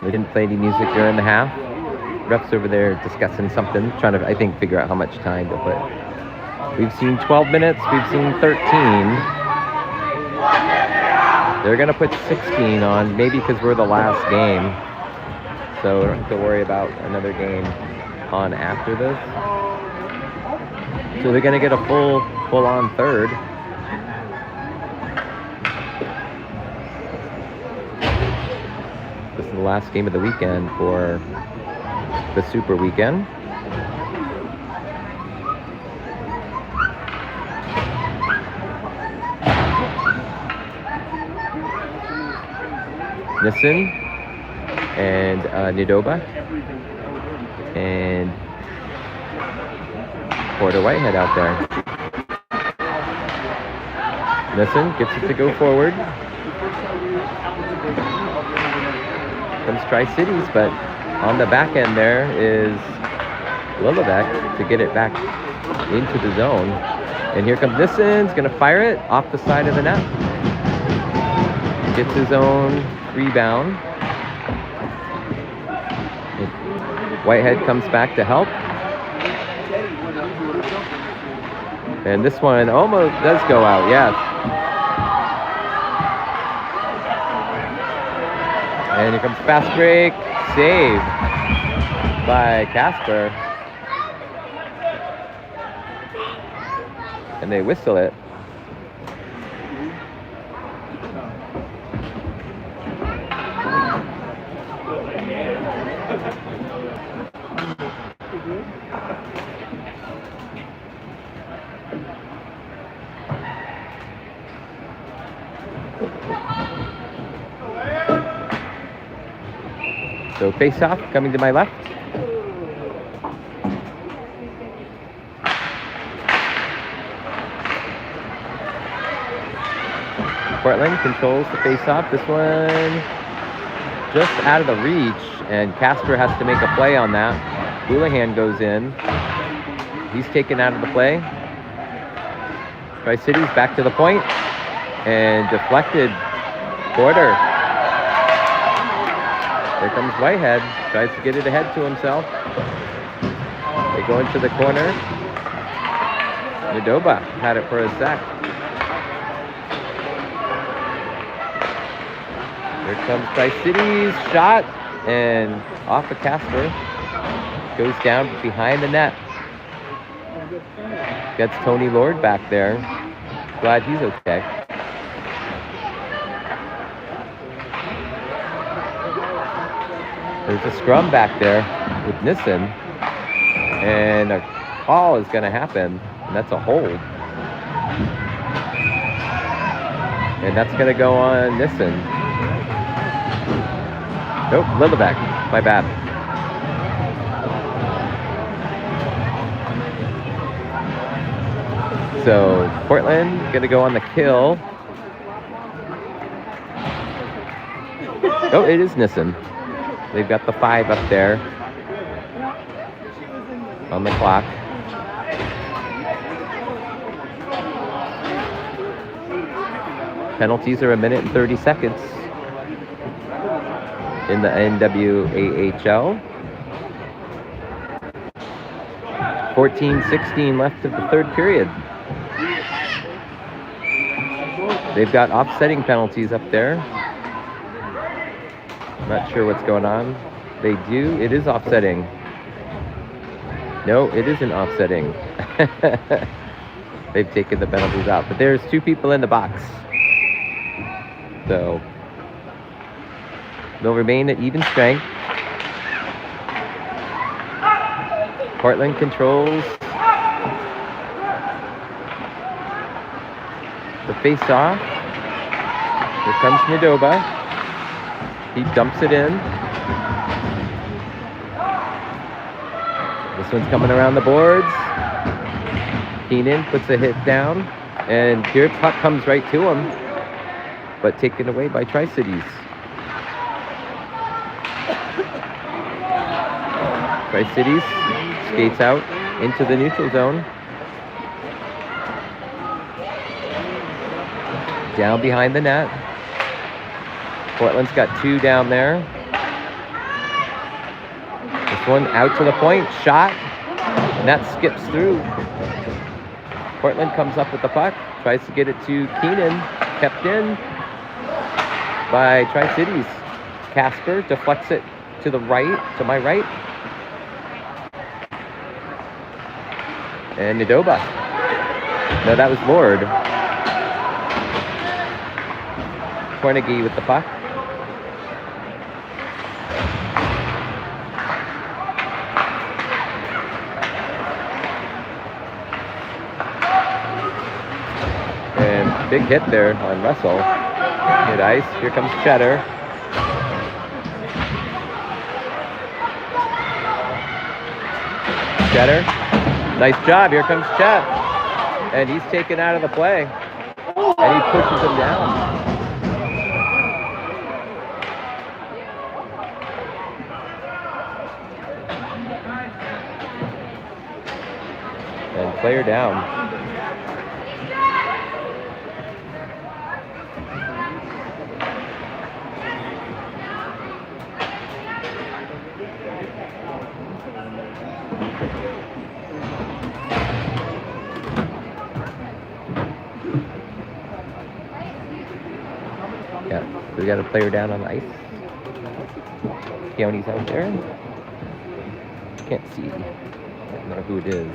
They didn't play any music during the half. Refs over there discussing something, trying to, I think, figure out how much time to put. We've seen 12 minutes. We've seen 13. They're going to put 16 on, maybe because we're the last game. So we don't have to worry about another game on after this. So they're going to get a full-on third. This is the last game of the weekend for the Super Weekend. Nissen and Nidoba and Porter Whitehead out there. Nissen gets it to go forward. Comes Tri-Cities, but on the back end there is Lillevec to get it back into the zone. And here comes Nissen's going to fire it off the side of the net. Gets his own rebound. Whitehead comes back to help. And this one almost does go out, yes. And here comes fast break, save by Casper. and they whistle it. So face off coming to my left. Portland controls the face off. This one just out of the reach, and Casper has to make a play on that. Houlihan goes in. He's taken out of the play. Tri-Cities back to the point, and deflected. Porter. There comes Whitehead. Tries to get it ahead to himself. They go into the corner. Nadoba had it for a sec. Here comes Tri-Cities. Shot. And off of Casper. Goes down behind the net. Gets Tony Lord back there. Glad he's okay. There's a scrum back there with Nissen, and a call is going to happen, and that's a hold. And that's going to go on Nissen. Nope, Lillebeck. My bad. So Portland going to go on the kill. Oh, it is Nissen. They've got the 5 up there on the clock. Penalties are 1 minute and 30 seconds in the NWAHL. 14-16 left of the third period. They've got offsetting penalties up there. Not sure what's going on. They do. It is offsetting. No, it isn't offsetting. They've taken the penalties out. But there's 2 people in the box. So they'll remain at even strength. Portland controls the face-off. Here comes Nadoba. He dumps it in. This one's coming around the boards. Keenan puts a hit down. And here puck comes right to him. But taken away by Tri-Cities. Tri-Cities skates out into the neutral zone. Down behind the net. Portland's got 2 down there. This one out to the point, shot, and that skips through. Portland comes up with the puck, tries to get it to Keenan, kept in by Tri-Cities. Casper deflects it to the right, to my right. And Nadoba. No, that was Lord. Cornegie with the puck. Big hit there on Russell. Hit ice. Here comes Cheddar. Cheddar. Nice job. Here comes Chet. And he's taken out of the play. And he pushes him down. And player down. Yeah, we got a player down on the ice. Keone's out there. Can't see. don't know who it is.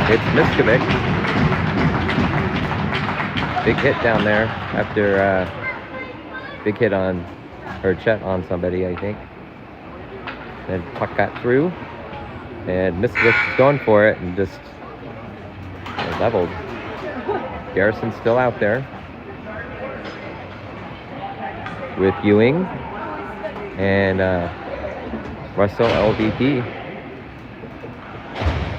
It's Kennewick. Big hit down there after big hit on, or Chet on somebody, I think. And puck got through, and Kennewick is going for it and just leveled. Garrison's still out there with Ewing and Russell LVP.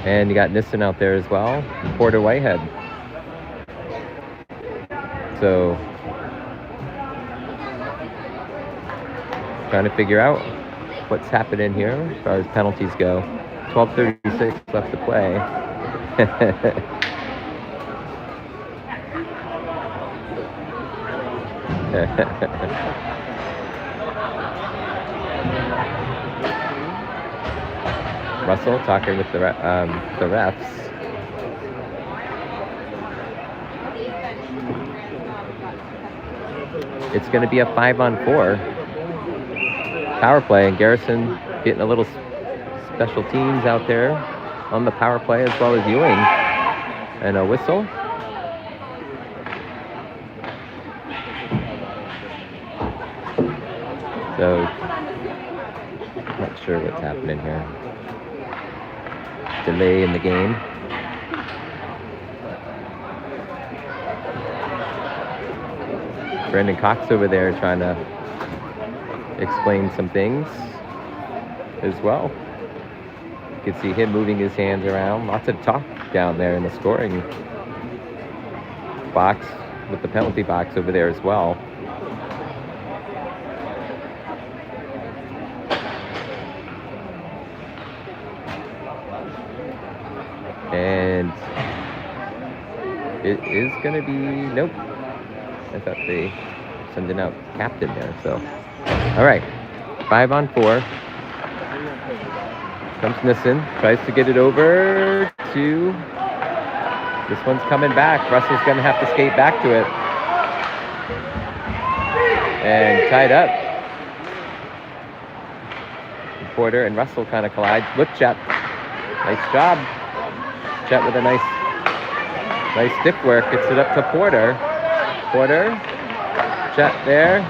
And you got Nissen out there as well, Porter Whitehead. So, trying to figure out what's happening here as far as penalties go. 12:36 left to play. Russell talking with the refs. It's going to be a 5-on-4 power play, and Garrison getting a little special teams out there on the power play, as well as Ewing, and a whistle. So, not sure what's happening here. Delay in the game. Brendan Cox over there trying to explain some things as well. You can see him moving his hands around. Lots of talk down there in the scoring box, with the penalty box over there as well. And it is going to be, nope. I thought they sending out captain there, so. All right, 5-on-4. Comes Nissen, tries to get it over to, this one's coming back. Russell's going to have to skate back to it. And tied up. Porter and Russell kind of collide. Look, Chet. Nice job. Chet with a nice stick work. Gets it up to Porter. Porter. Chet there.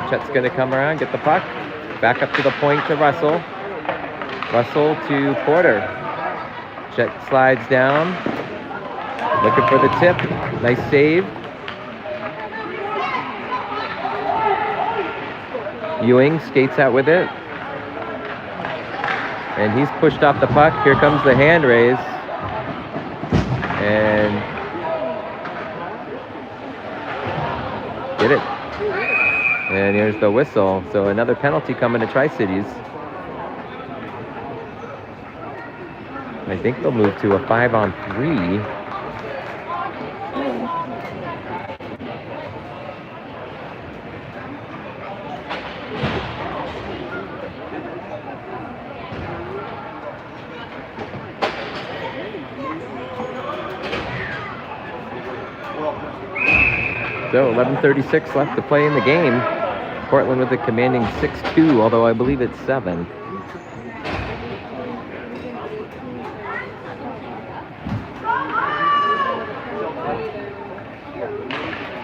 Chet's going to come around, get the puck. Back up to the point to Russell. Russell to Porter. Chet slides down. Looking for the tip. Nice save. Ewing skates out with it. And he's pushed off the puck. Here comes the hand raise. And get it. And here's the whistle. So another penalty coming to Tri-Cities. I think they'll move to a 5-on-3. So 11:36 left to play in the game. Portland with a commanding 6-2, although I believe it's 7.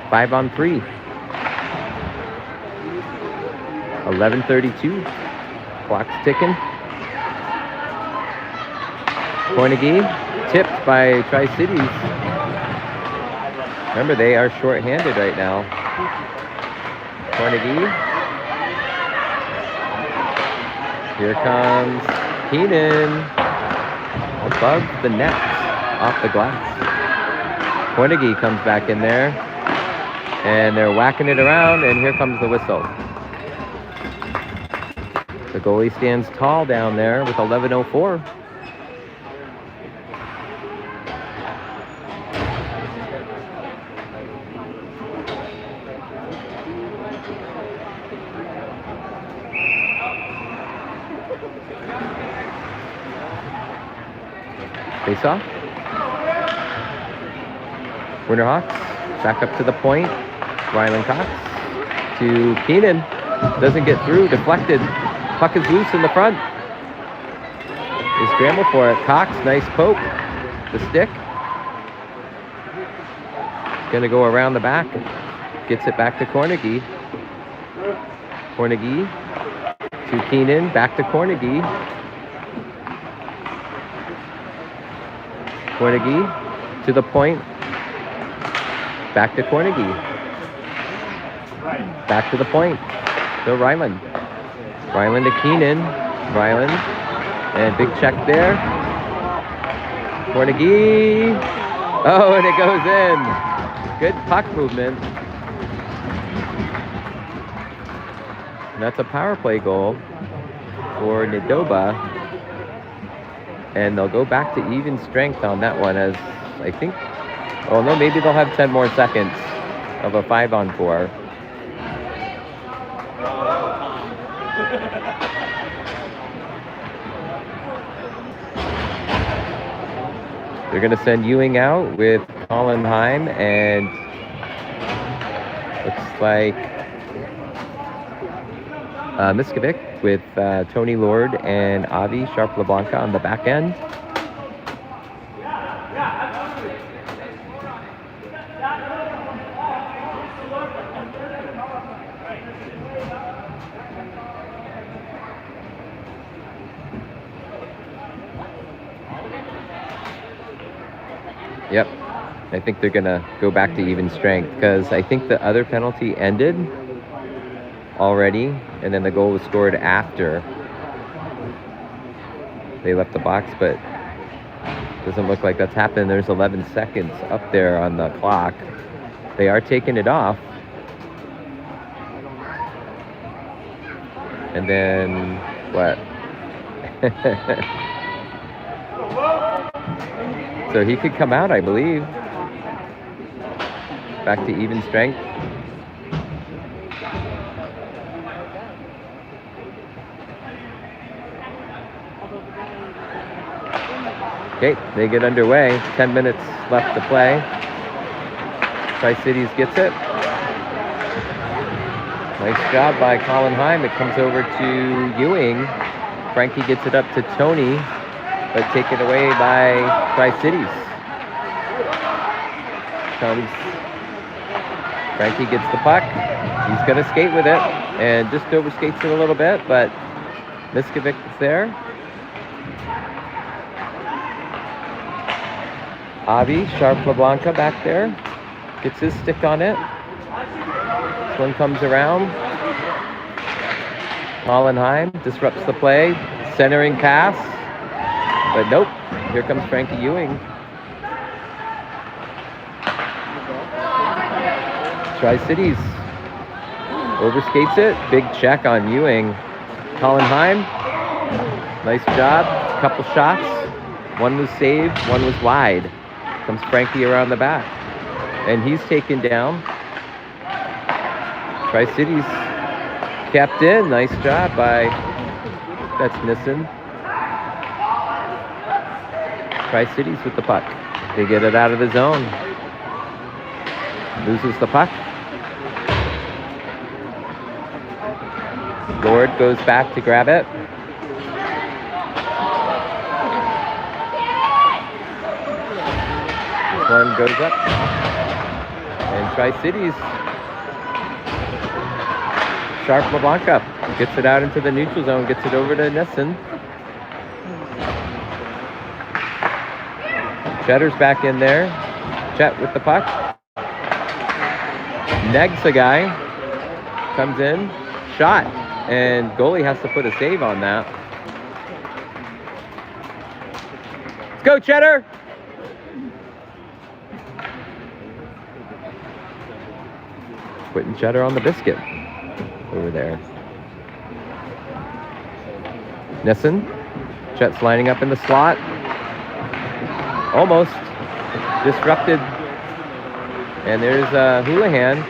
Five on 3. 11:32. Clock's ticking. Carnegie tipped by Tri-Cities. Remember, they are short-handed right now. Carnegie. Here comes Keenan. Above the net, off the glass. Carnegie comes back in there. And they're whacking it around, and here comes the whistle. The goalie stands tall down there with 11:04. Face off. Winterhawks back up to the point. Rylan Cox to Keenan. Doesn't get through. Deflected. Puck is loose in the front. They scramble for it. Cox, nice poke. The stick. Going to go around the back. Gets it back to Cornegie. Cornegie to Keenan. Back to Cornegie. Cornegie to the point. Back to Cornegie. Back to the point. To Ryland. Ryland to Keenan. Ryland. And big check there. Cornegie. Oh, and it goes in. Good puck movement. And that's a power play goal for Nidoba. And they'll go back to even strength on that one as I think, oh no, maybe they'll have 10 more seconds of a 5-on-4. They're going to send Ewing out with Colin Heim and looks like Miskovic with Tony Lord and Avi Sharp-LeBlanca on the back end. Yep, I think they're going to go back to even strength because I think the other penalty ended already, and then the goal was scored after they left the box, but it doesn't look like that's happened. There's 11 seconds up there on the clock. They are taking it off. And then, what? So he could come out, I believe. Back to even strength. Okay, they get underway. 10 minutes left to play. Tri-Cities gets it. Nice job by Colin Heim. It comes over to Ewing. Frankie gets it up to Tony, but taken away by Tri-Cities. Frankie gets the puck. He's going to skate with it and just overskates it a little bit, but Miskovic is there. Avi Sharp-LeBlanca back there. Gets his stick on it. This one comes around. Colin Heim disrupts the play. Centering pass. But nope. Here comes Frankie Ewing. Tri-Cities overskates it. Big check on Ewing. Colin Heim. Nice job. Couple shots. One was saved. One was wide. Comes Frankie around the back. And he's taken down. Tri-Cities kept in. Nice job by, that's Nissen. Tri-Cities with the puck. They get it out of the zone. Loses the puck. Lord goes back to grab it. This one goes up. And Tri-Cities. Sharp-LeBlanca gets it out into the neutral zone, gets it over to Nissen. Chetter's back in there. Chet with the puck. Negs a guy. Comes in. Shot. And goalie has to put a save on that. Let's go, Cheddar! Putting Cheddar on the biscuit over there. Nissen. Chet's lining up in the slot. Almost disrupted. And there's Houlihan.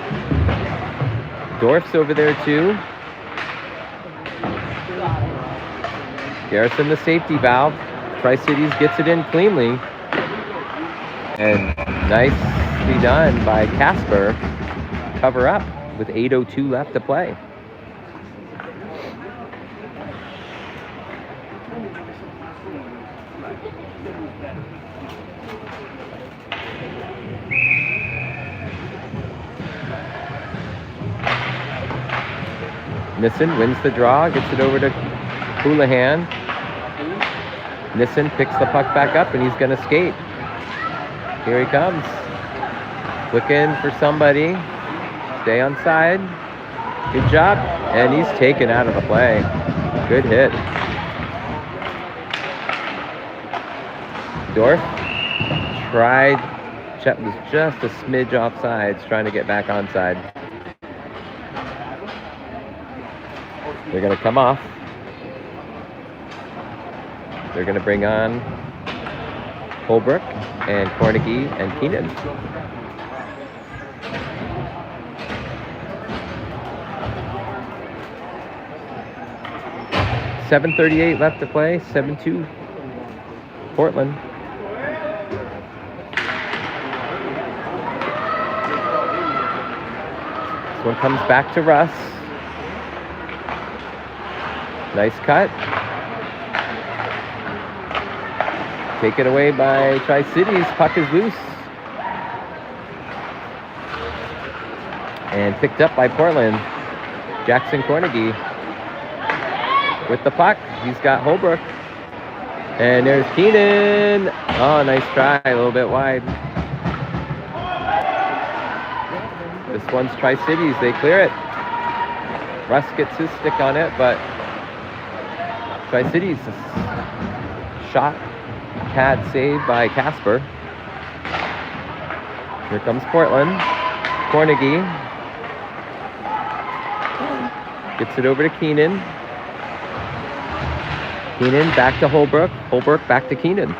Dorf's over there too. Garrison the safety valve. Tri-Cities gets it in cleanly. And nicely done by Casper. Cover up with 8:02 left to play. Nissen wins the draw, gets it over to Houlihan. Nissen picks the puck back up and he's going to skate. Here he comes. Looking for somebody. Stay on side. Good job. And he's taken out of the play. Good hit. Dorf tried. Chet was just a smidge offsides, trying to get back onside. They're going to come off. They're going to bring on Holbrook and Cornegie and Keenan. .738 left to play. 7-2 Portland. This one comes back to Russ. Nice cut. Taken away by Tri-Cities. Puck is loose. And picked up by Portland. Jackson Cornegie with the puck. He's got Holbrook. And there's Keenan. Oh, nice try. A little bit wide. This one's Tri-Cities. They clear it. Russ gets his stick on it, but Tri-Cities shot pad saved by Casper. Here comes Portland. Cornegie gets it over to Keenan. Keenan back to Holbrook. Holbrook back to Keenan.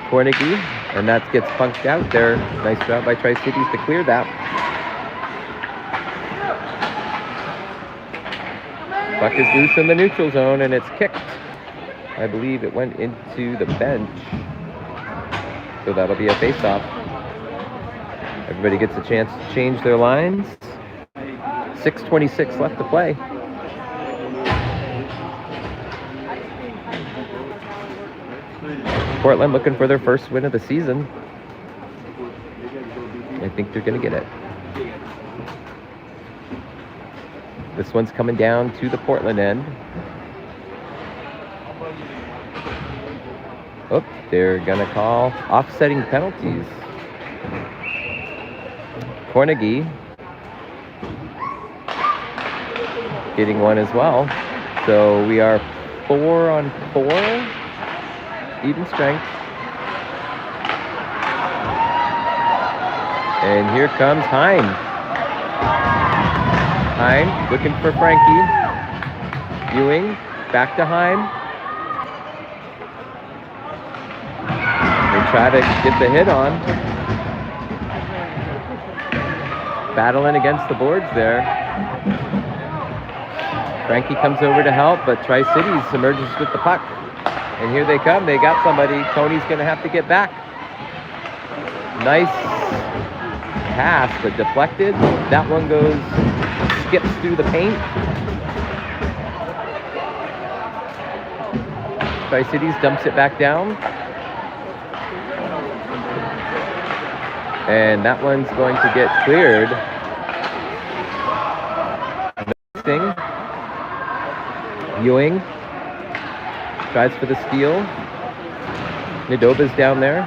Cornegie, and that gets punked out there. Nice job by Tri-Cities to clear that. Puck is loose in the neutral zone, and it's kicked. I believe it went into the bench. So that'll be a face-off. Everybody gets a chance to change their lines. 6:26 left to play. Portland looking for their first win of the season. I think they're going to get it. This one's coming down to the Portland end. Oh, they're going to call offsetting penalties. Cornegie getting one as well. So we are 4-on-4. Even strength. And here comes Hein. Hein looking for Frankie. Ewing back to Hein. They try to get the hit on. Battling against the boards there. Frankie comes over to help, but Tri-Cities emerges with the puck. And here they come. They got somebody. Tony's going to have to get back. Nice pass, but deflected. That one skips through the paint. Tri-Cities dumps it back down. And that one's going to get cleared. Ewing tries for the steal. Nadoba's down there.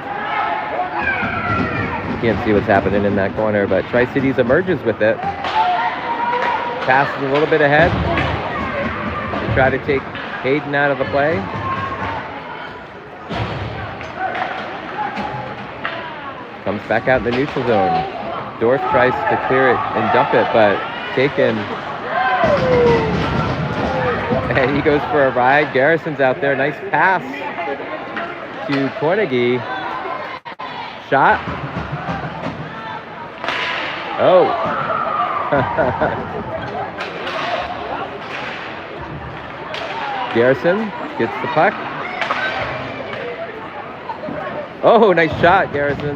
You can't see what's happening in that corner, but Tri-Cities emerges with it. Passes a little bit ahead. They try to take Hayden out of the play. Comes back out in the neutral zone. Dorf tries to clear it and dump it, but taken And he goes for a ride. Garrison's out there. Nice pass to Cornegie. Shot. Oh. Garrison gets the puck. Oh, nice shot, Garrison.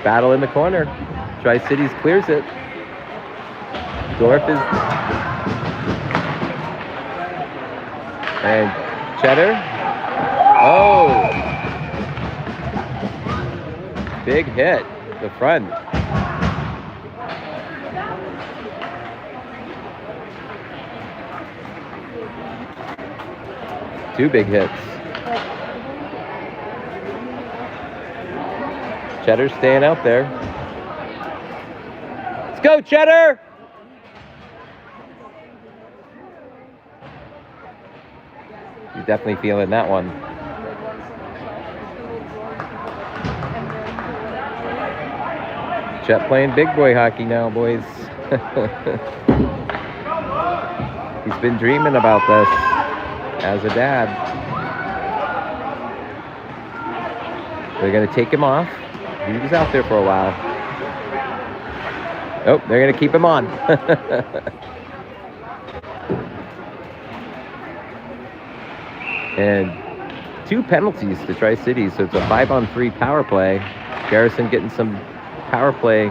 Battle in the corner. Tri-Cities clears it. Dorf is... And Cheddar. Oh! Big hit. The front. Two big hits. Cheddar's staying out there. Let's go, Cheddar! You're definitely feeling that one. Chet playing big boy hockey now, boys. He's been dreaming about this as a dad. They're going to take him off. He was out there for a while. Oh, they're going to keep him on. And 2 penalties to Tri-Cities, so it's a 5-on-3 power play. Garrison getting some power play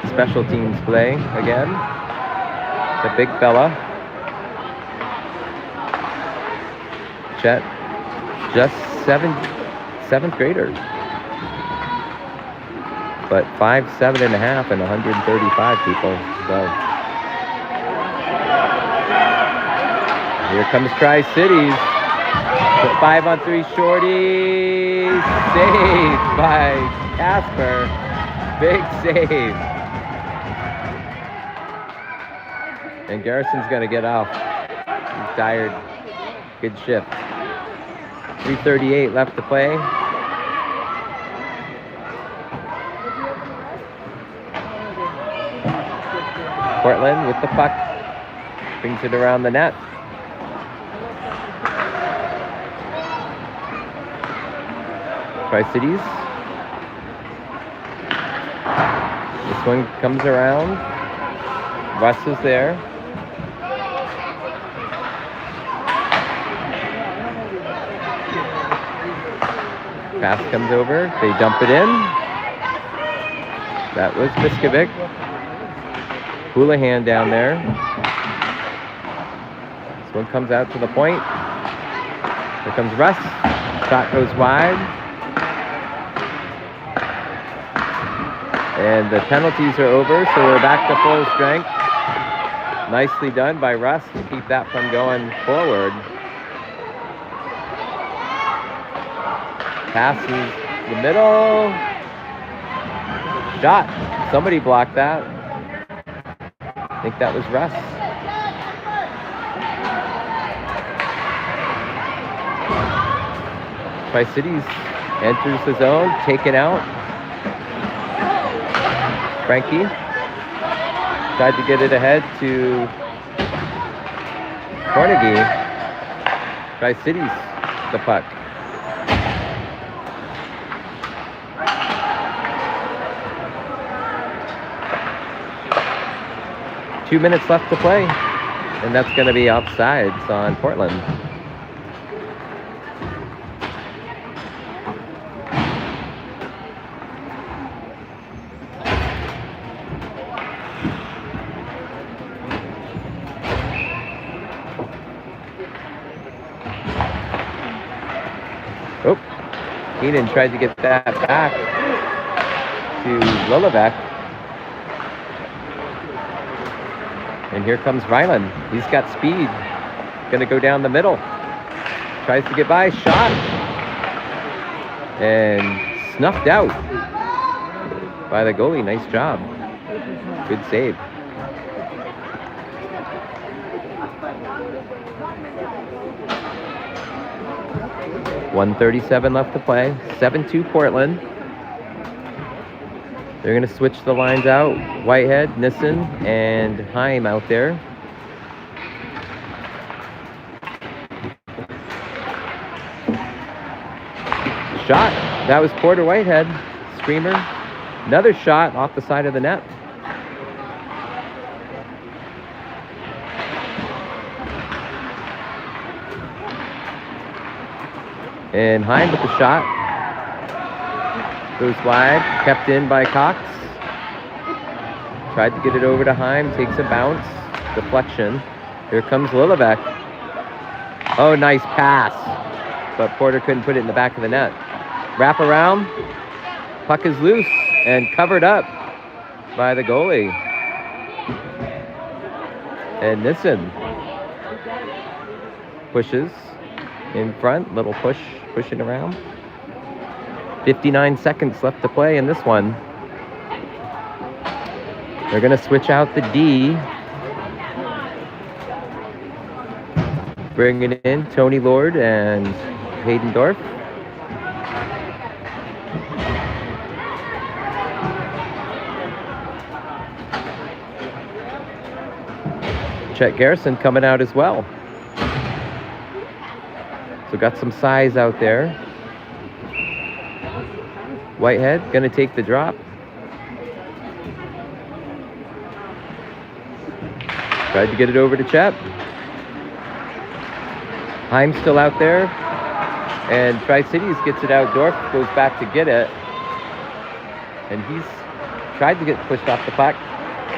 special teams play again. The big fella. Chet, just seventh grader. But 5'7.5" and 135 people. So here comes Tri-Cities. The 5-on-3 shorty. Saved by Casper. Big save. And Garrison's going to get off. He's tired. Good shift. 3:38 left to play. Portland with the puck. Brings it around the net. Tri-Cities. This one comes around. Russ is there. Pass comes over. They dump it in. That was Miskovic. Houlihan down there. This one comes out to the point. Here comes Russ. Shot goes wide. And the penalties are over, so we're back to full strength. Nicely done by Russ to keep that from going forward. Passes the middle. Shot. Somebody blocked that. I think that was Russ. Tri-Cities enters the zone, taken out. Frankie tried to get it ahead to Carnegie. Tri-Cities the puck. Two minutes left to play, and that's going to be offsides on Portland. Oh, Keenan tried to get that back to Lillivec. And here comes Ryland. He's got speed. Gonna go down the middle. Tries to get by. Shot. And snuffed out by the goalie. Nice job. Good save. .137 left to play. 7-2 Portland. They're going to switch the lines out. Whitehead, Nissen, and Heim out there. Shot. That was Porter Whitehead. Screamer. Another shot off the side of the net. And Heim with the shot. Goes wide. Kept in by Cox. Tried to get it over to Heim. Takes a bounce. Deflection. Here comes Lillevec. Oh, nice pass. But Porter couldn't put it in the back of the net. Wrap around. Puck is loose and covered up by the goalie. And Nissen pushes in front. Little push, pushing around. 59 seconds left to play in this one. They're going to switch out the D. Bringing in Tony Lord and Hayden Dorf. Chet Garrison coming out as well. So got some size out there. Whitehead gonna take the drop. Tried to get it over to Chet. Heim's still out there. And Tri-Cities gets it out. Dorf goes back to get it. And he's tried to get pushed off the puck.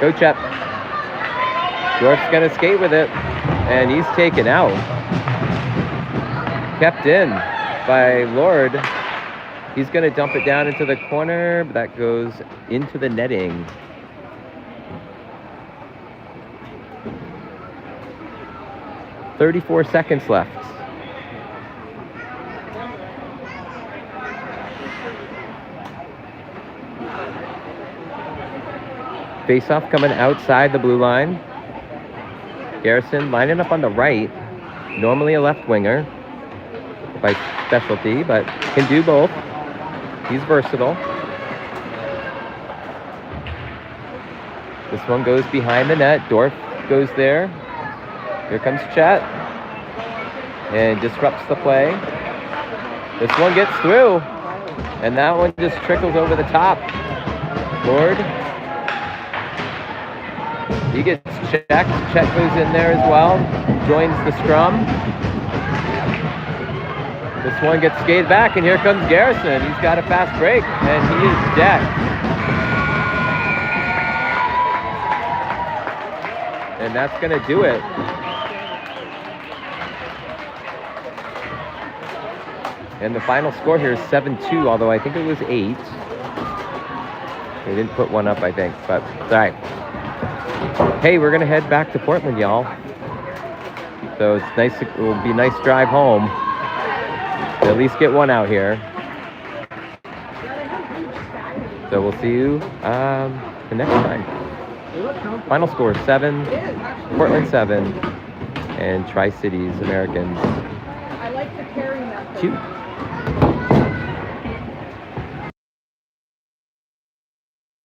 Go Chet. Dorf's gonna skate with it. And he's taken out. Kept in by Lord. He's gonna dump it down into the corner, but that goes into the netting. "34 seconds left. Face-off coming outside the blue line. Garrison lining up on the right. Normally a left winger by specialty, but can do both. He's versatile. This one goes behind the net. Dorf goes there. Here comes Chet. And disrupts the play. This one gets through. And that one just trickles over the top. Lord. He gets checked. Chet goes in there as well. Joins the scrum. This one gets skated back, and here comes Garrison. He's got a fast break, and he is decked. And that's going to do it. And the final score here is 7-2, although I think it was 8. They didn't put one up, I think, but all right. Hey, we're going to head back to Portland, y'all. So it's nice. It will be a nice drive home. At least get one out here. So we'll see you the next time. Final score 7, Portland 7, and Tri-Cities Americans 2.